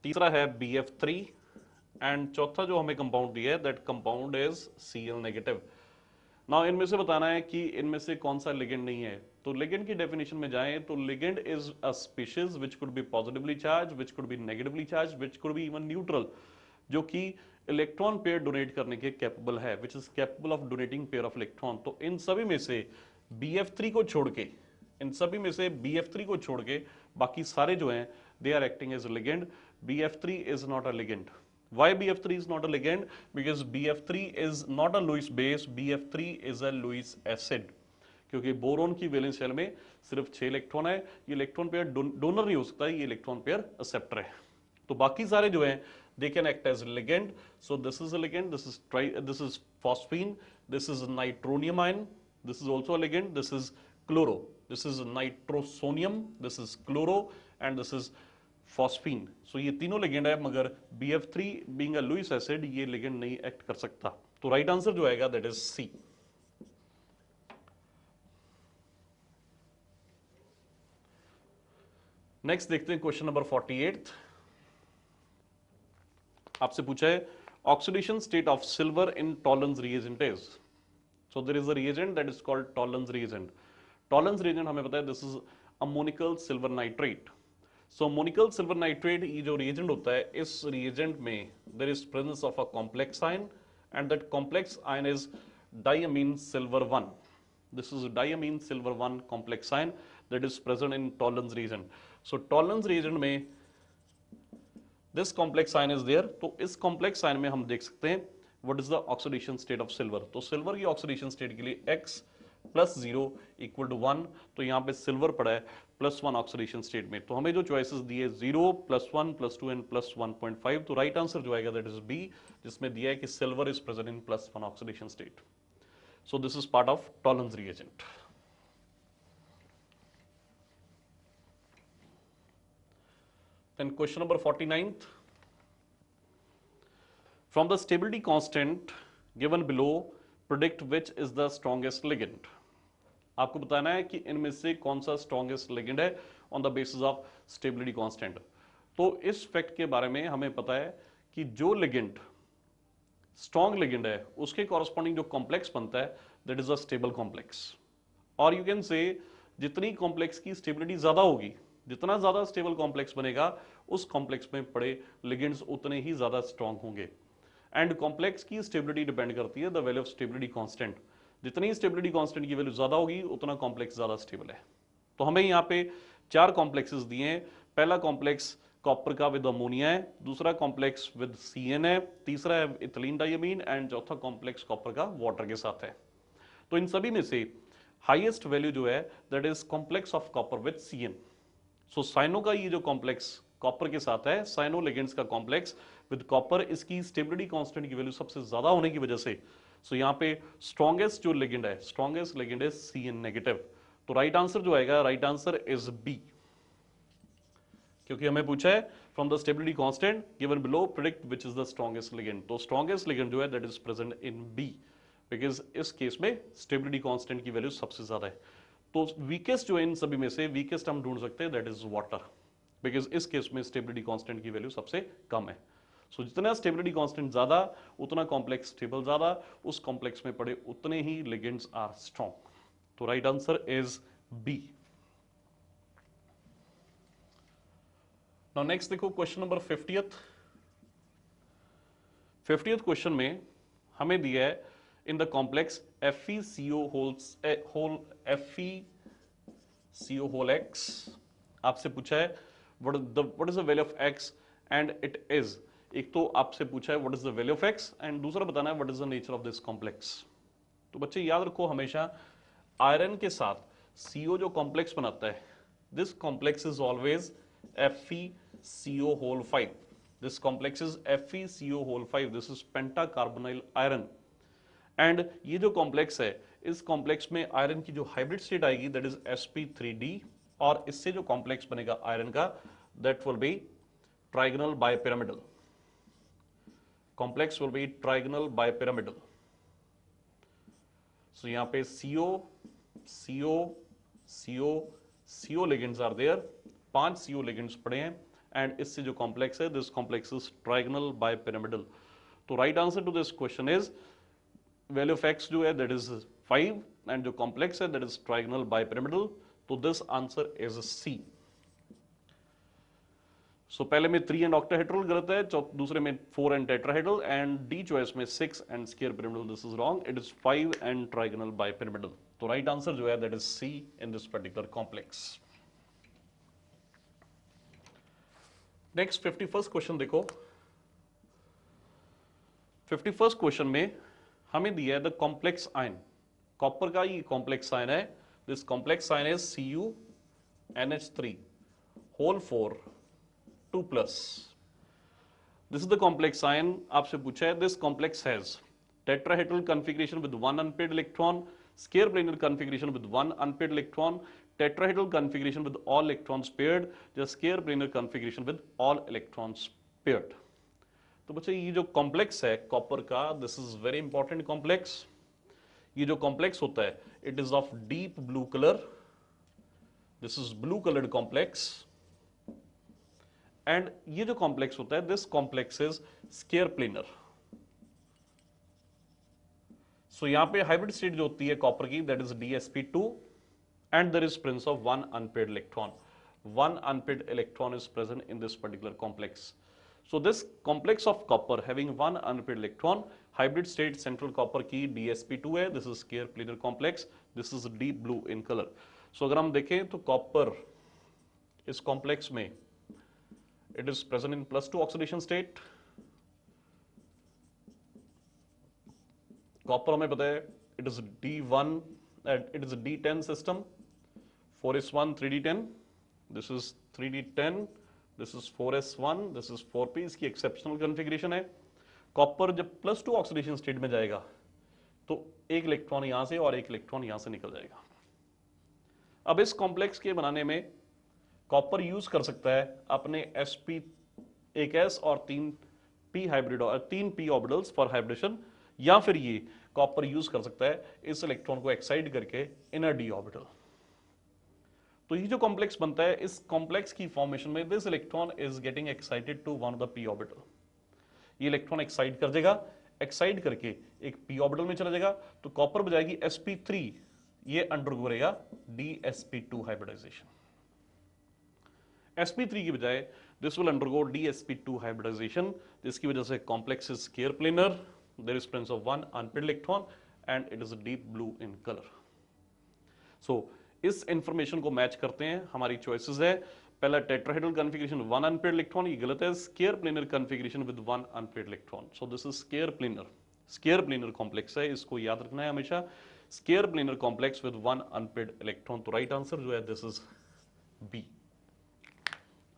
तीसरा है BF3 एंड चौथा जो हमें कंपाउंड दिया है that compound is Cl negative. Now इनमें से बताना है कि इनमें से कौन सा लिगेंड नहीं है। तो लिगेंड की डेफिनेशन में जाएं तो ligand is a species which could be positively charge, which could be negatively charge, which could be even neutral, जो कि इलेक्ट्रॉन पेयर डोनेट करने के कैपेबल है, which is capable of donating pair of electron. तो इन सभी में से BF3 को छोड़ के, इन सभी में से BF3 को छोड़ के बाकी सारे जो हैं they are acting as ligand. BF3 is not a ligand. Why BF3 is not a ligand? Because BF3 is not a Lewis base, BF3 is a Lewis acid. क्योंकि बोरोन की वैलेंस शेल में सिर्फ 6 electron है, ये electron pair donor नहीं हो सकता, ये इलेक्ट्रॉन पेयर एक्सेप्टर है। तो बाकी सारे जो हैं they can act as ligand. So this is a ligand, this is phosphine, this is nitronium ion, this is also a ligand, this is chloro, this is nitrosonium, this is chloro and this is phosphine. So ये तीनों ligand है, मगर BF3 being a Lewis acid ये ligand नहीं act कर सकता। तो right answer जो आएगा दैट इज सी। नेक्स्ट देखते हैं क्वेश्चन नंबर 48। आपसे पूछा है oxidation state of silver in Tollens reagent is. So there is a reagent that is called Tollens reagent. Tollens reagent हमें पता है this is ammoniacal silver nitrate. So ammoniacal silver nitrate ये जो reagent होता है, इस रिएजेंट में there is presence of a complex ion and that complex ion is diammine silver 1। This is diammine silver 1 complex ion that is present in Tollens reagent. So Tollens reagent में this complex ion is there. तो इस complex ion में हम देख सकते हैं what is the oxidation state of silver. तो silver की ऑक्सीडेशन स्टेट के लिए x प्लस 0 इक्वल टू 1। तो यहाँ पे सिल्वर पड़ा है +1 ऑक्सीडेशन स्टेट में। तो हमें जो चॉइसेस दिए 0 +1 +2 एंड +1.5। तो राइट आंसर जो आएगा दैट इज बी, जिसमें दिया है कि silver is present in +1 oxidation state. So this is part of टॉलन्स reagent. Then question number 49th. From the stability constant given below, predict which is the strongest ligand. आपको बताना है कि इनमें से कौन सा स्ट्रॉन्गेस्ट लिगेंड है on the basis of stability constant. तो इस फैक्ट के बारे में हमें पता है कि जो लिगेंड स्ट्रॉन्ग लिगेंड है उसके कॉरस्पॉन्डिंग जो कॉम्प्लेक्स बनता है that is a stable complex. और यू कैन से जितनी कॉम्प्लेक्स की स्टेबिलिटी ज्यादा होगी, जितना ज्यादा स्टेबल कॉम्प्लेक्स बनेगा उस कॉम्प्लेक्स में पड़े लिगेंड्स उतने ही ज्यादा स्ट्रॉन्ग होंगे। एंड कॉम्प्लेक्स की स्टेबिलिटी डिपेंड करती है the value of stability constant. जितनी स्टेबिलिटी कांस्टेंट की वैल्यू ज्यादा होगी उतना कॉम्प्लेक्स ज्यादा स्टेबल है। तो हमें यहाँ पे 4 कॉम्प्लेक्सेस दिए हैं। पहला कॉम्प्लेक्स कॉपर का विद अमोनिया है, दूसरा कॉम्प्लेक्स विद CN है, तीसरा है इथिलीन डायमीन एंड चौथा कॉम्प्लेक्स कॉपर का वाटर के साथ है। तो इन सभी में से हाईएस्ट वैल्यू जो है that is complex of copper with CN। So cyano का ये जो कॉम्प्लेक्स कॉपर के साथ है, साइनो लिगेंड्स का कॉम्प्लेक्स विद कॉपर, इसकी स्टेबिलिटी कांस्टेंट की वैल्यू सबसे ज्यादा होने की वजह से सो यहाँ पे स्ट्रॉन्गेस्ट जो लिगेंड है, strongest ligand is CN negative. तो राइट आंसर जो आएगा, राइट आंसर इज बी, क्योंकि हमें पूछा है from the stability constant given below predict which is the strongest ligand. तो स्ट्रॉन्गेस्ट लिगेंड जो है that is present in B, because इस केस में स्टेबिलिटी कांस्टेंट की वैल्यू सबसे ज्यादा है। तो वीकेस्ट जो है इन सभी में से वीकेस्ट हम ढूंढ सकते हैं दैट इज वाटर, बिकॉज इस केस में स्टेबिलिटी कांस्टेंट की वैल्यू सबसे कम है। सो जितना स्टेबिलिटी कांस्टेंट ज्यादा उतना कॉम्प्लेक्स स्टेबल ज्यादा, उस कॉम्प्लेक्स में पड़े उतने ही लिगेंड्स आर स्ट्रॉन्ग। तो right answer is B. Now next देखो question number 50th। 50th question में हमें दिया है in the complex FeCO whole X। आपसे पूछा है what is the value of X and it is, एक तो आपसे पूछा है what is the value of X and दूसरा बताना है what is the nature of this complex। तो बच्चे याद रखो हमेशा आयरन के साथ CO जो कॉम्प्लेक्स बनाता है, this complex is always FeCO whole 5। this complex is FeCO whole 5, this is pentacarbonyl iron। And ये जो कॉम्प्लेक्स है, इस कॉम्प्लेक्स में आयरन की जो हाइब्रिड स्टेट आएगी दैट इज sp3d, और इससे जो कॉम्प्लेक्स बनेगा आयरन का that will be trigonal bipyramidal. Complex will be trigonal bipyramidal. So यहां पे CO CO CO CO ligands are there, 5 CO ligands पड़े हैं एंड इससे जो कॉम्प्लेक्स है this complex is trigonal bipyramidal. तो right answer to this question is value of X जो है दैट इज 5 एंड जो कॉम्प्लेक्स है दैट इज ट्राइगोनल बाइपिरामिडल, तो दिस आंसर इज सी। सो पहले में 3 एंड ऑक्टाहेड्रल गलत है, दूसरे में 4 and tetrahedral, and D choice में 6 and square pyramidal, this is wrong, it is 5 and trigonal bipyramidal. तो राइट आंसर जो है that is C in this particular complex. Next 51st question देखो। 51st क्वेश्चन में हमें दिया है द कॉम्प्लेक्स आयन, कॉपर का ये कॉम्प्लेक्स आयन है, this complex ion is CuNH3 whole 4 2+। This is the complex ion. आपसे पूछा है this complex has tetrahedral configuration with 1 unpaired electron, square planar configuration with 1 unpaired electron, tetrahedral configuration with all electrons paired, या square planar configuration with all electrons paired। तो बच्चे ये जो complex है copper का, this is very important complex. ये जो complex होता है it is of deep blue colour, this is blue coloured complex, and ये जो कॉम्प्लेक्स होता है this complex is square planar. So यहां पे हाइब्रिड स्टेट जो होती है कॉपर की that is DsP2 and there is presence of 1 unpaired electron. 1 unpaired electron is present in this particular complex. So this complex of copper having 1 unpaired electron, hybrid state central copper की DsP2 है, this is square planar complex, this is deep blue in color. So अगर हम देखें तो copper इस complex में it is present in +2 oxidation state. Copper हमें पता है it is D1 it is a D10 system, 4s1 3d10, this is 3d10, this is 4s1, this is 4p, इसकी एक्सेप्शनल कॉन्फ़िगरेशन है। कॉपर जब +2 oxidation state में जाएगा तो एक इलेक्ट्रॉन यहां से और एक इलेक्ट्रॉन यहां से निकल जाएगा। अब इस कॉम्प्लेक्स के बनाने में कॉपर यूज कर सकता है अपने sp1s और 3p हाइब्रिड और 3p ऑर्बिटल्स फॉर हाइब्रिडेशन, या फिर ये कॉपर यूज कर सकता है इस इलेक्ट्रॉन को एक्साइट करके इनर d ऑर्बिटल। तो ये जो कॉम्प्लेक्स बनता है इस कॉम्प्लेक्स की फॉर्मेशन में this electron is getting excited to one of the p orbital. ये इलेक्ट्रॉन एक्साइट कर देगा, एक्साइट करके एक p ऑर्बिटल में चला जाएगा, तो कॉपर बजाएगी sp3, ये अंडरगो करेगा DsP2 हाइब्रिडाइजेशन। sp3 की बजाय this will undergo DsP2 hybridisation, जिसकी वजह से complex is square planar, there is presence of 1 unpaired electron and it is deep blue in color. So इस इंफॉर्मेशन को मैच करते हैं, हमारी चॉइसेस है पहला टेट्राहेड्रल कॉन्फ़िगरेशन 1 अनपेयर्ड इलेक्ट्रॉन, ये गलत है, square planar configuration with 1 unpaired electron, so this is square planar complex है, इसको याद रखना है हमेशा, square planar complex with 1 unpaired electron. तो राइट आंसर जो है दिस इज बी।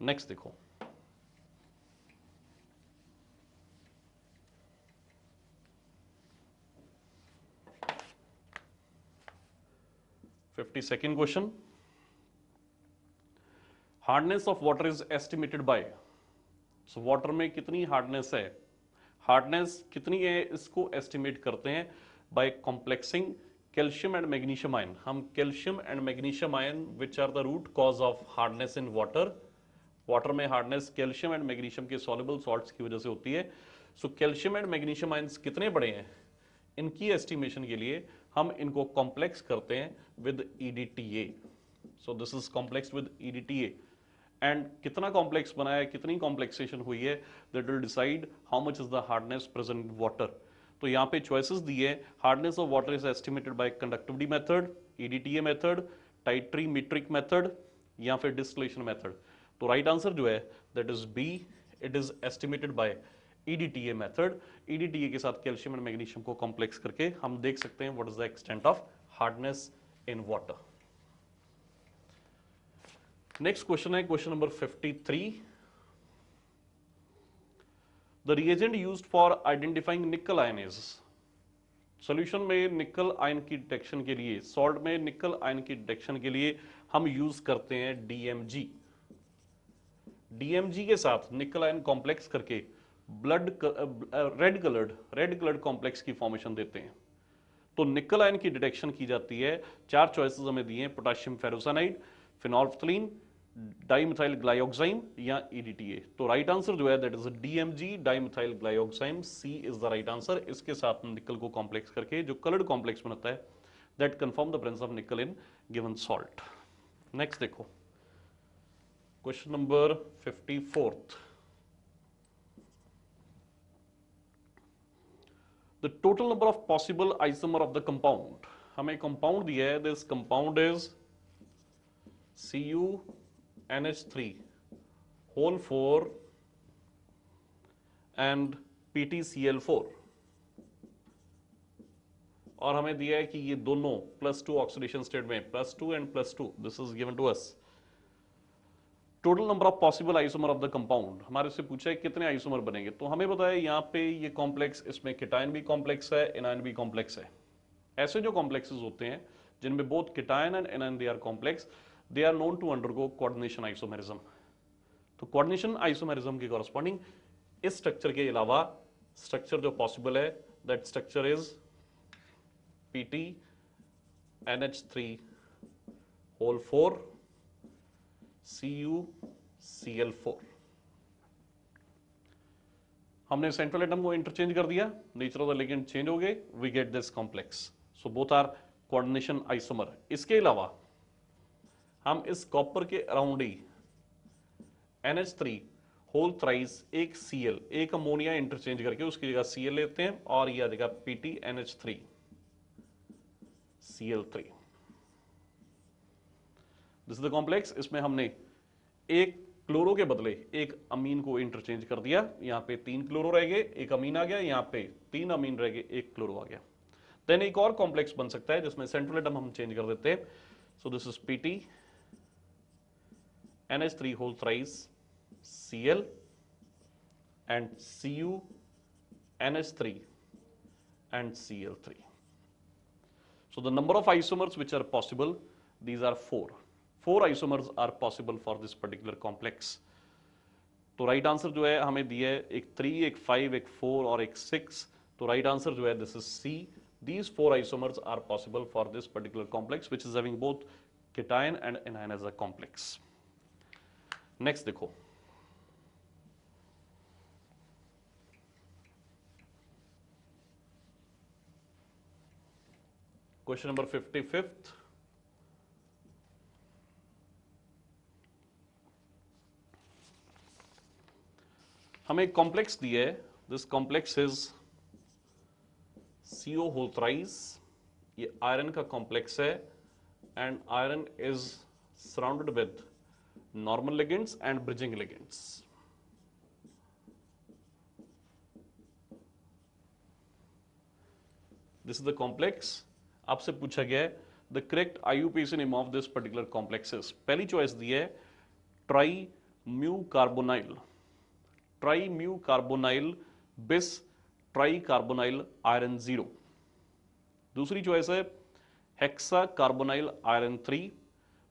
नेक्स्ट देखो 52nd question, hardness of water is estimated bye, so water में कितनी हार्डनेस है, हार्डनेस कितनी है इसको एस्टिमेट करते हैं by complexing calcium and magnesium ion. हम calcium and magnesium ion which are the root cause of hardness in water, water में हार्डनेस कैल्शियम एंड मैग्नीशियम के सॉल्युबल सॉल्ट्स की वजह से होती है। So calcium and magnesium ions कितने बड़े हैं, इनकी एस्टिमेशन के लिए हम इनको कॉम्प्लेक्स करते हैं with EDTA। So this is complex with EDTA, and कितना कॉम्प्लेक्स बना है, कितनी कॉम्प्लेक्सेशन हुई है, that will decide how much is the hardness present in water. तो यहाँ पे चॉइसेस दिए, hardness of water is estimated by conductivity method, EDTA method, titrimetric method, या फिर डिस्टिलेशन मेथड। तो राइट आंसर जो है that is B, it is estimated by EDTA method. EDTA के साथ कैल्शियम एंड मैग्नीशियम को कॉम्प्लेक्स करके हम देख सकते हैं what is the extent of hardness in water. Next question है question number 53, the reagent used for identifying nickel ion is, solution में निकल आयन की डिटेक्शन के लिए, सॉल्ट में निकल आयन की डिटेक्शन के लिए हम यूज करते हैं DMG। DMG के साथ निकल आयन कॉम्प्लेक्स करके ब्लड रेड कलर्ड कॉम्प्लेक्स की फॉर्मेशन देते हैं। तो निकल आयन की डिटेक्शन की जाती है, 4 चॉइसेस हमें दिए हैं, potassium ferrocyanide, phenolphthalein, dimethyl glyoxime या EDTA। तो राइट आंसर जो है that is DMG dimethyl glyoxime, C is the right answer. इसके साथ निकल को कॉम्प्लेक्स करके जो कलर्ड कॉम्प्लेक्स बनता है that confirm the presence of nickel in given salt. Next देखो, question number 54th. The total number of possible isomer of the compound. हमें compound दिया है, this compound is CuNH3 whole 4 and PtCl4, और हमें दिया है कि ये दोनों +2 ऑक्सीडेशन स्टेट में, +2 and +2, this is given to us. Total number of possible isomer of the compound, हमारे से पूछा है कितने आइसोमर बनेंगे. तो हमें पता है यहाँ पे ये कॉम्प्लेक्स, इसमें केटायन भी कॉम्प्लेक्स है, एनायन भी कॉम्प्लेक्स है. ऐसे जो कॉम्प्लेक्सेस होते हैं जिनमें both cation and anion they are complex, they are known to undergo coordination isomerism. तो कोऑर्डिनेशन आइसोमेरिज्म के कॉरस्पॉन्डिंग इस स्ट्रक्चर के अलावा स्ट्रक्चर जो पॉसिबल है, that structure is PtNH3 whole 4 CuCl4. हमने सेंट्रल एटम को इंटरचेंज कर दिया, nature of the ligand change हो गए, we get this complex. So both are coordination isomer. इसके अलावा हम इस कॉपर के अराउंड ही NH3 होल थ्राइस एक Cl, एक अमोनिया इंटरचेंज करके उसकी जगह Cl लेते हैं और यह आ जाएगा PtNH3 Cl3. This is the complex. इसमें हमने एक क्लोरो के बदले एक अमीन को इंटरचेंज कर दिया. यहां पे 3 क्लोरो रह गए, एक अमीन आ गया, यहां पे 3 अमीन रह गए, एक क्लोरो आ गया. देन एक और कॉम्प्लेक्स बन सकता है जिसमें सेंट्रल एटम हम चेंज कर देते हैं. So this is PtNH3 whole thrice Cl and CuNH3 and Cl3. So the number of isomers which are possible, these are 4. 4 isomers are possible for this particular complex. तो right answer जो है हमें दिया है एक 3, एक 5, एक 4 और एक 6. तो राइट आंसर जो है this is C. These 4 isomers are possible for this particular complex which is having both cation and anion as a complex. Next देखो, क्वेश्चन नंबर 55th. हमें एक कॉम्प्लेक्स दिया है. This complex is CO whole thrice. ये iron का complex है and iron is surrounded with normal ligands and bridging ligands. This is the complex. आपसे पूछा गया है the correct IUPAC name of this particular complexes. पहली चॉइस दी है tri mu carbonyl, tri mu carbonyl bis tri carbonyl iron 0. दूसरी choice है hexa carbonyl iron 3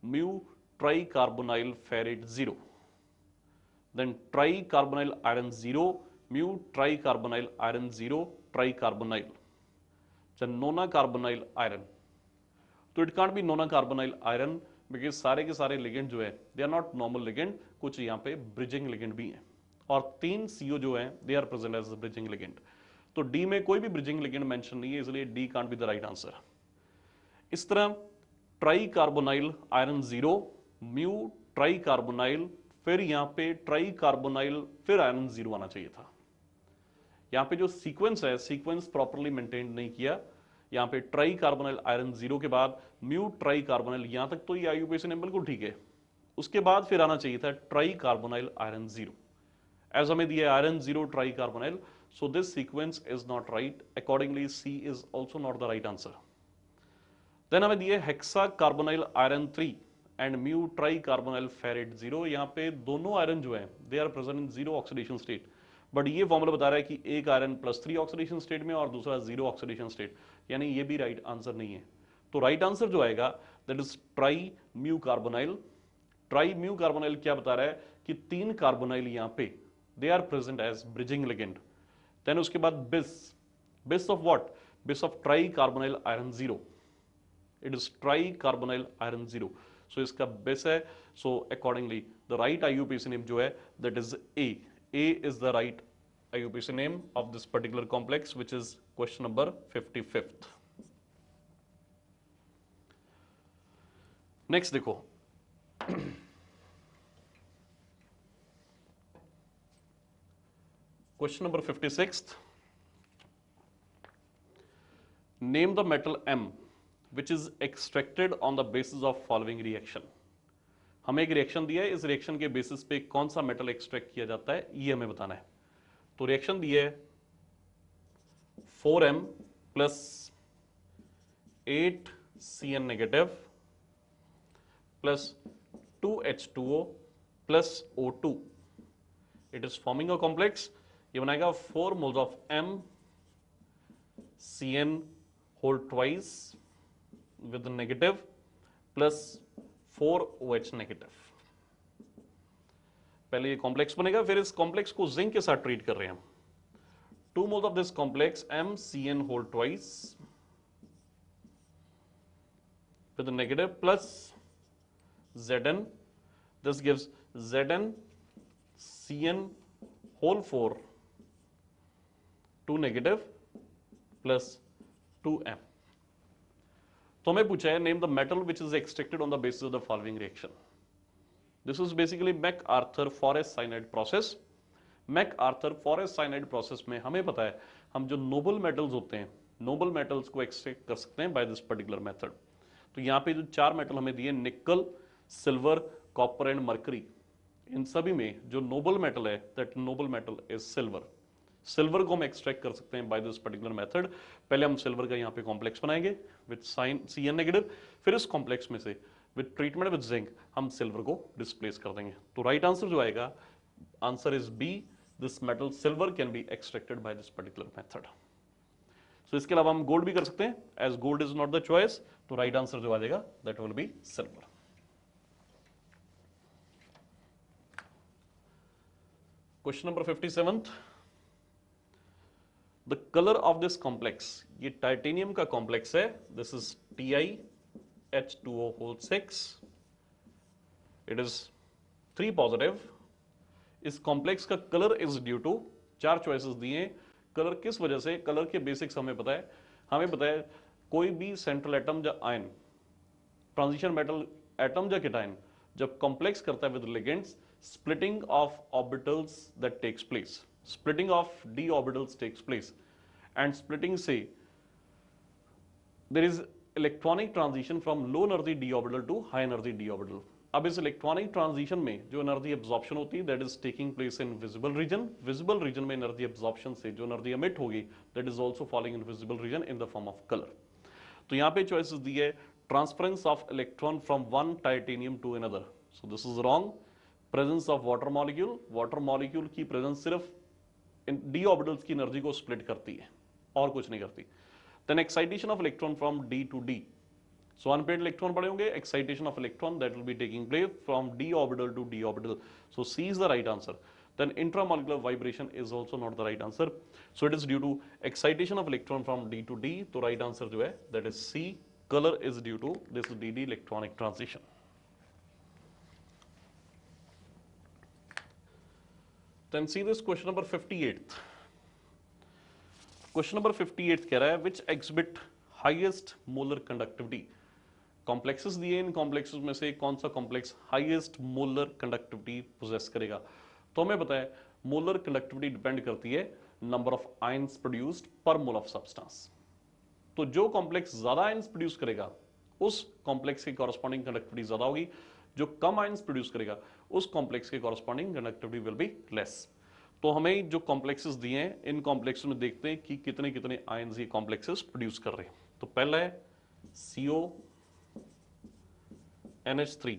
mu tri carbonyl ferrate 0. Then tri carbonyl iron 0 mu tri carbonyl iron 0 tri carbonyl. Nona carbonyl iron. तो it can't be nona carbonyl iron because सारे के सारे ligand जो है they are not normal ligand, कुछ यहाँ पे bridging ligand भी हैं और 3 CO जो हैं they are present as bridging ligand. तो डी में कोई भी ब्रिजिंग लिगेंड मेंशन नहीं है, इसलिए D can't be the right answer. इस तरह tri carbonyl iron 0 mu tri carbonyl, फिर यहाँ पे ट्राई कार्बोनाइल फिर आयरन 0 आना चाहिए था. यहाँ पे जो सीक्वेंस है, सीक्वेंस प्रॉपरली मेंटेन नहीं किया. यहाँ पे ट्राई कार्बोनाइल आयरन 0 के बाद म्यू ट्राई कार्बोनाइल, यहाँ तक तो ये IUPAC नेम बिल्कुल ठीक है. उसके बाद फिर आना चाहिए था ट्राई कार्बोनाइल आयरन 0. एज हमें दिया iron 0 tri carbonyl, so this sequence is not right. Accordingly C is also not the right answer. Then हमें दिया hexa carbonyl iron 3 and mu tri carbonyl ferrate 0. यहाँ पे दोनों आयरन जो है they are present in 0 oxidation state, but ये formula बता रहा है कि एक आयरन +3 ऑक्सीडेशन स्टेट में और दूसरा 0 ऑक्सीडेशन स्टेट, यानी ये भी राइट आंसर नहीं है. तो राइट आंसर जो आएगा that is tri mu carbonyl. Tri mu carbonyl क्या बता रहा है कि 3 कार्बोनाइल यहाँ पे they are present as bridging ligand. Then उसके बाद bis, bis of what, bis of tri carbonyl iron 0. It is tri carbonyl iron 0. So इसका बिस है. So accordingly the right IUPAC name जो है that is A. A is the right IUPAC name of this particular complex, which is question number 55th. Next देखो, question number 56, name the metal M which is extracted on the basis of following reaction. हमें एक reaction दिया है, इस reaction के basis पे कौन सा मेटल एक्सट्रैक्ट किया जाता है ये हमें बताना है। तो रिएक्शन दी है 4M plus 8Cn negative plus 2H2O plus O2, it is forming a complex. ये बनाएगा 4 moles of M Cn whole twice with negative plus 4OH negative. पहले ये कॉम्प्लेक्स बनेगा, फिर इस कॉम्प्लेक्स को जिंक के साथ ट्रीट कर रहे हैं हम। 2 moles of this complex MCN whole twice with a negative plus Zn. This gives Zn Cn whole 4 2 negative plus 2M. तो हमें पूछा है name the metal which is extracted on the basis of the following reaction. This is basically MacArthur forest cyanide process. MacArthur forest cyanide process में हमें पता है हम जो नोबल मेटल्स होते हैं, नोबल मेटल्स को एक्सट्रैक्ट कर सकते हैं बाय दिस पर्टिकुलर मेथड। तो यहाँ पे जो 4 मेटल हमें दिए, निकल, सिल्वर, कॉपर एंड मर्करी, इन सभी में जो नोबल मेटल है that Nobel metal is silver. Silver को हम एक्सट्रैक्ट कर सकते हैं बाय दिस पर्टिकुलर मेथड। पहले हम सिल्वर का यहाँ पे कॉम्प्लेक्स बनाएंगे विद साइन Cn नेगेटिव, फिर इस कॉम्प्लेक्स में से विद ट्रीटमेंट विद जिंक हम सिल्वर को डिस्प्लेस कर देंगे। तो राइट आंसर जो आएगा, answer is B, this metal silver can be extracted by this particular method. So इसके अलावा हम गोल्ड भी कर सकते हैं, as gold is not the choice, तो राइट आंसर जो आ जाएगा that will be silver. Question number 57, the colour of this complex, ये टाइटेनियम का कॉम्प्लेक्स है, this is TiH2O whole 6, it is 3 positive. इस कॉम्प्लेक्स का colour is due to, 4 choices दिए हैं। कलर किस वजह से, कलर के बेसिक्स हमें पता है। हमें पता है कोई भी सेंट्रल एटम या आयन, ट्रांजिशन मेटल एटम या केटायन जब कॉम्प्लेक्स करता है with ligands, splitting of orbitals that takes place, splitting of d orbitals takes place, and splitting से there is electronic transition from low energy d orbital to high energy d orbital. अब इस electronic transition में जो energy absorption होती है that is taking place in visible region. Visible region में energy absorption से जो एनर्जी एमिट होगी that is also falling in visible region in the form of colour. तो यहाँ पे चॉइसेस दी है transference of electron from one titanium to another, so this is wrong. Presence of water molecule, water molecule की presence सिर्फ d orbitals की energy को split करती है और कुछ नहीं करती। Then excitation of electron from d to d, so unpaired electron पड़े होंगे, excitation of electron that will be taking place from d orbital to d orbital, so C is the right answer. Then intramolecular vibration is also not the right answer, so it is due to excitation of electron from d to d, तो right answer जो है that is C, color is due to this dd electronic transition. Then see this question number 58. Question number 58 कह रहा है which exhibit highest molar conductivity. Complexes दिए, इन complexes में से कौन सा complex highest molar conductivity possess करेगा। तो हमें पता है मोलर कंडक्टिविटी डिपेंड करती है नंबर ऑफ आयंस प्रोड्यूस्ड पर मोल ऑफ सब्सटेंस। तो जो कॉम्प्लेक्स ज्यादा आयंस प्रोड्यूस करेगा उस कॉम्प्लेक्स की कॉरस्पॉन्डिंग कंडक्टिविटी ज्यादा होगी, जो कम आयंस प्रोड्यूस करेगा उस कॉम्प्लेक्स की corresponding conductivity will be less. तो हमें जो कॉम्प्लेक्सेस दिए हैं इन कॉम्प्लेक्सेस में देखते हैं कि कितने कितने आयंस ये कॉम्प्लेक्सेस प्रोड्यूस कर रहे हैं। तो पहला है CO NH3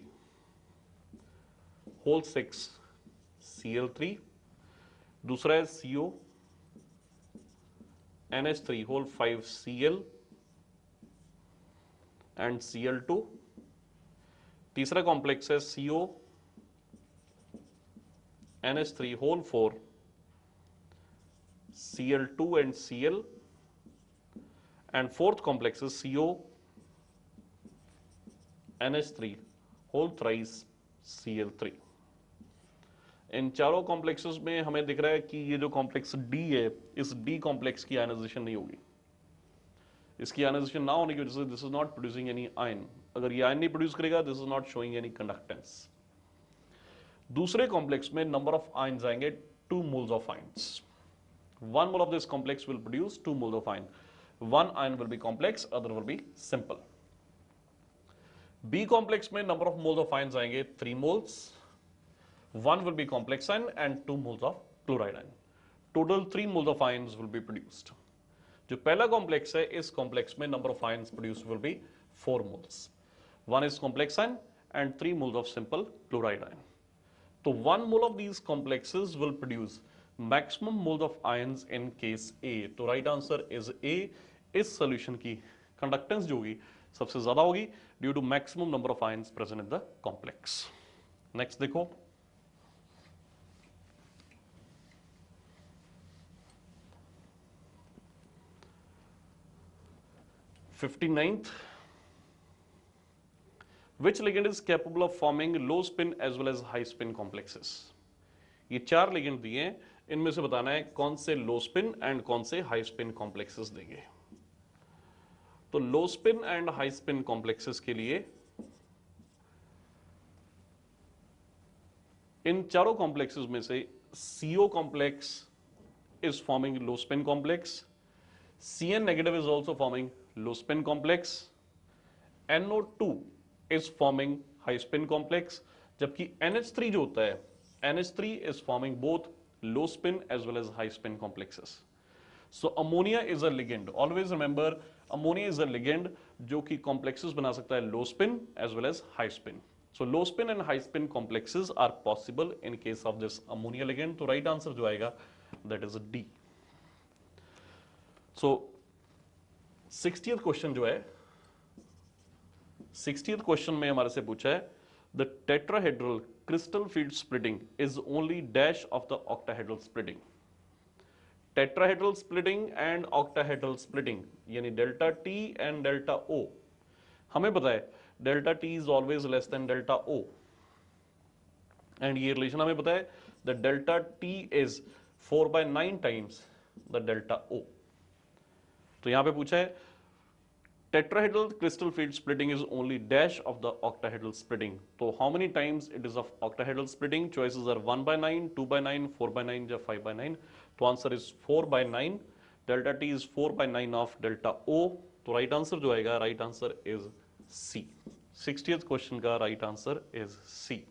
होल 6 Cl3, दूसरा है CO NH3 whole 5 Cl and Cl2, तीसरा कॉम्प्लेक्स है CO NH3 whole 4 Cl2 and Cl, and fourth complex है CO NH3 whole thrice Cl3। इन चारों कॉम्प्लेक्सेस में हमें दिख रहा है कि ये जो कॉम्प्लेक्स D है, इस D कॉम्प्लेक्स की आयनाइजेशन नहीं होगी। इसकी आयनाइजेशन ना होने की वजह से this is not producing any ion, अगर ये आयन नहीं प्रोड्यूस करेगा, this is not showing any conductance. दूसरे कॉम्प्लेक्स में नंबर ऑफ आयन्स आएंगे 2 moles of ions. 1 mole of this complex will produce 2 moles of ion. One ion will be complex, other will be simple. B complex में number of moles of ions आएंगे 3 moles. One will be complex ion and 2 moles of chloride ion. Total 3 moles of ions will be produced. जो पहला complex है, इस complex में number of ions produced will be 4 moles. One is complex ion and 3 moles of simple chloride ion. So 1 mole of these complexes will produce maximum moles of ions in case A. तो right answer is A. इस solution की conductance जो होगी सबसे ज्यादा होगी due to maximum number of ions present in the complex. Next देखो, 59th. Which ligand is capable of forming low spin as well as high spin complexes? ये 4 ligand दिए हैं, इनमें से बताना है कौन से लो स्पिन एंड कौन से हाई स्पिन कॉम्प्लेक्सेस देंगे। तो लो spin and high spin complexes के लिए इन चारों कॉम्प्लेक्सेस में से CO complex is forming low spin complex, Cn negative is also forming low spin complex, NO2 is forming high spin complex, जबकि NH3 जो होता है, NH3 is forming both low spin as well as high spin complexes. So ammonia is a ligand. Always remember ammonia is a ligand जो कि complexes बना सकता है low spin as well as high spin. So low spin and high spin complexes are possible in case of this ammonia ligand. तो right answer जो आएगा that is a D. So 60th question जो है, 60th question में हमारे से पूछा है the tetrahedral crystal field splitting is only dash of the octahedral splitting. Tetrahedral splitting and octahedral splitting यानी delta T and delta O, हमें पता है delta T is always less than delta O and ये relation हमें पता है that delta T is 4/9 times the delta O. तो यहां पे पूछा है tetrahedral crystal field splitting is only dash of the octahedral splitting. तो how many times it is of octahedral splitting? Choices are 1/9, 2/9, 4/9 या 5/9. तो answer is 4/9. Delta T is 4/9 of delta O. तो right answer जो आएगा, right answer is C. 60th question का right answer is C.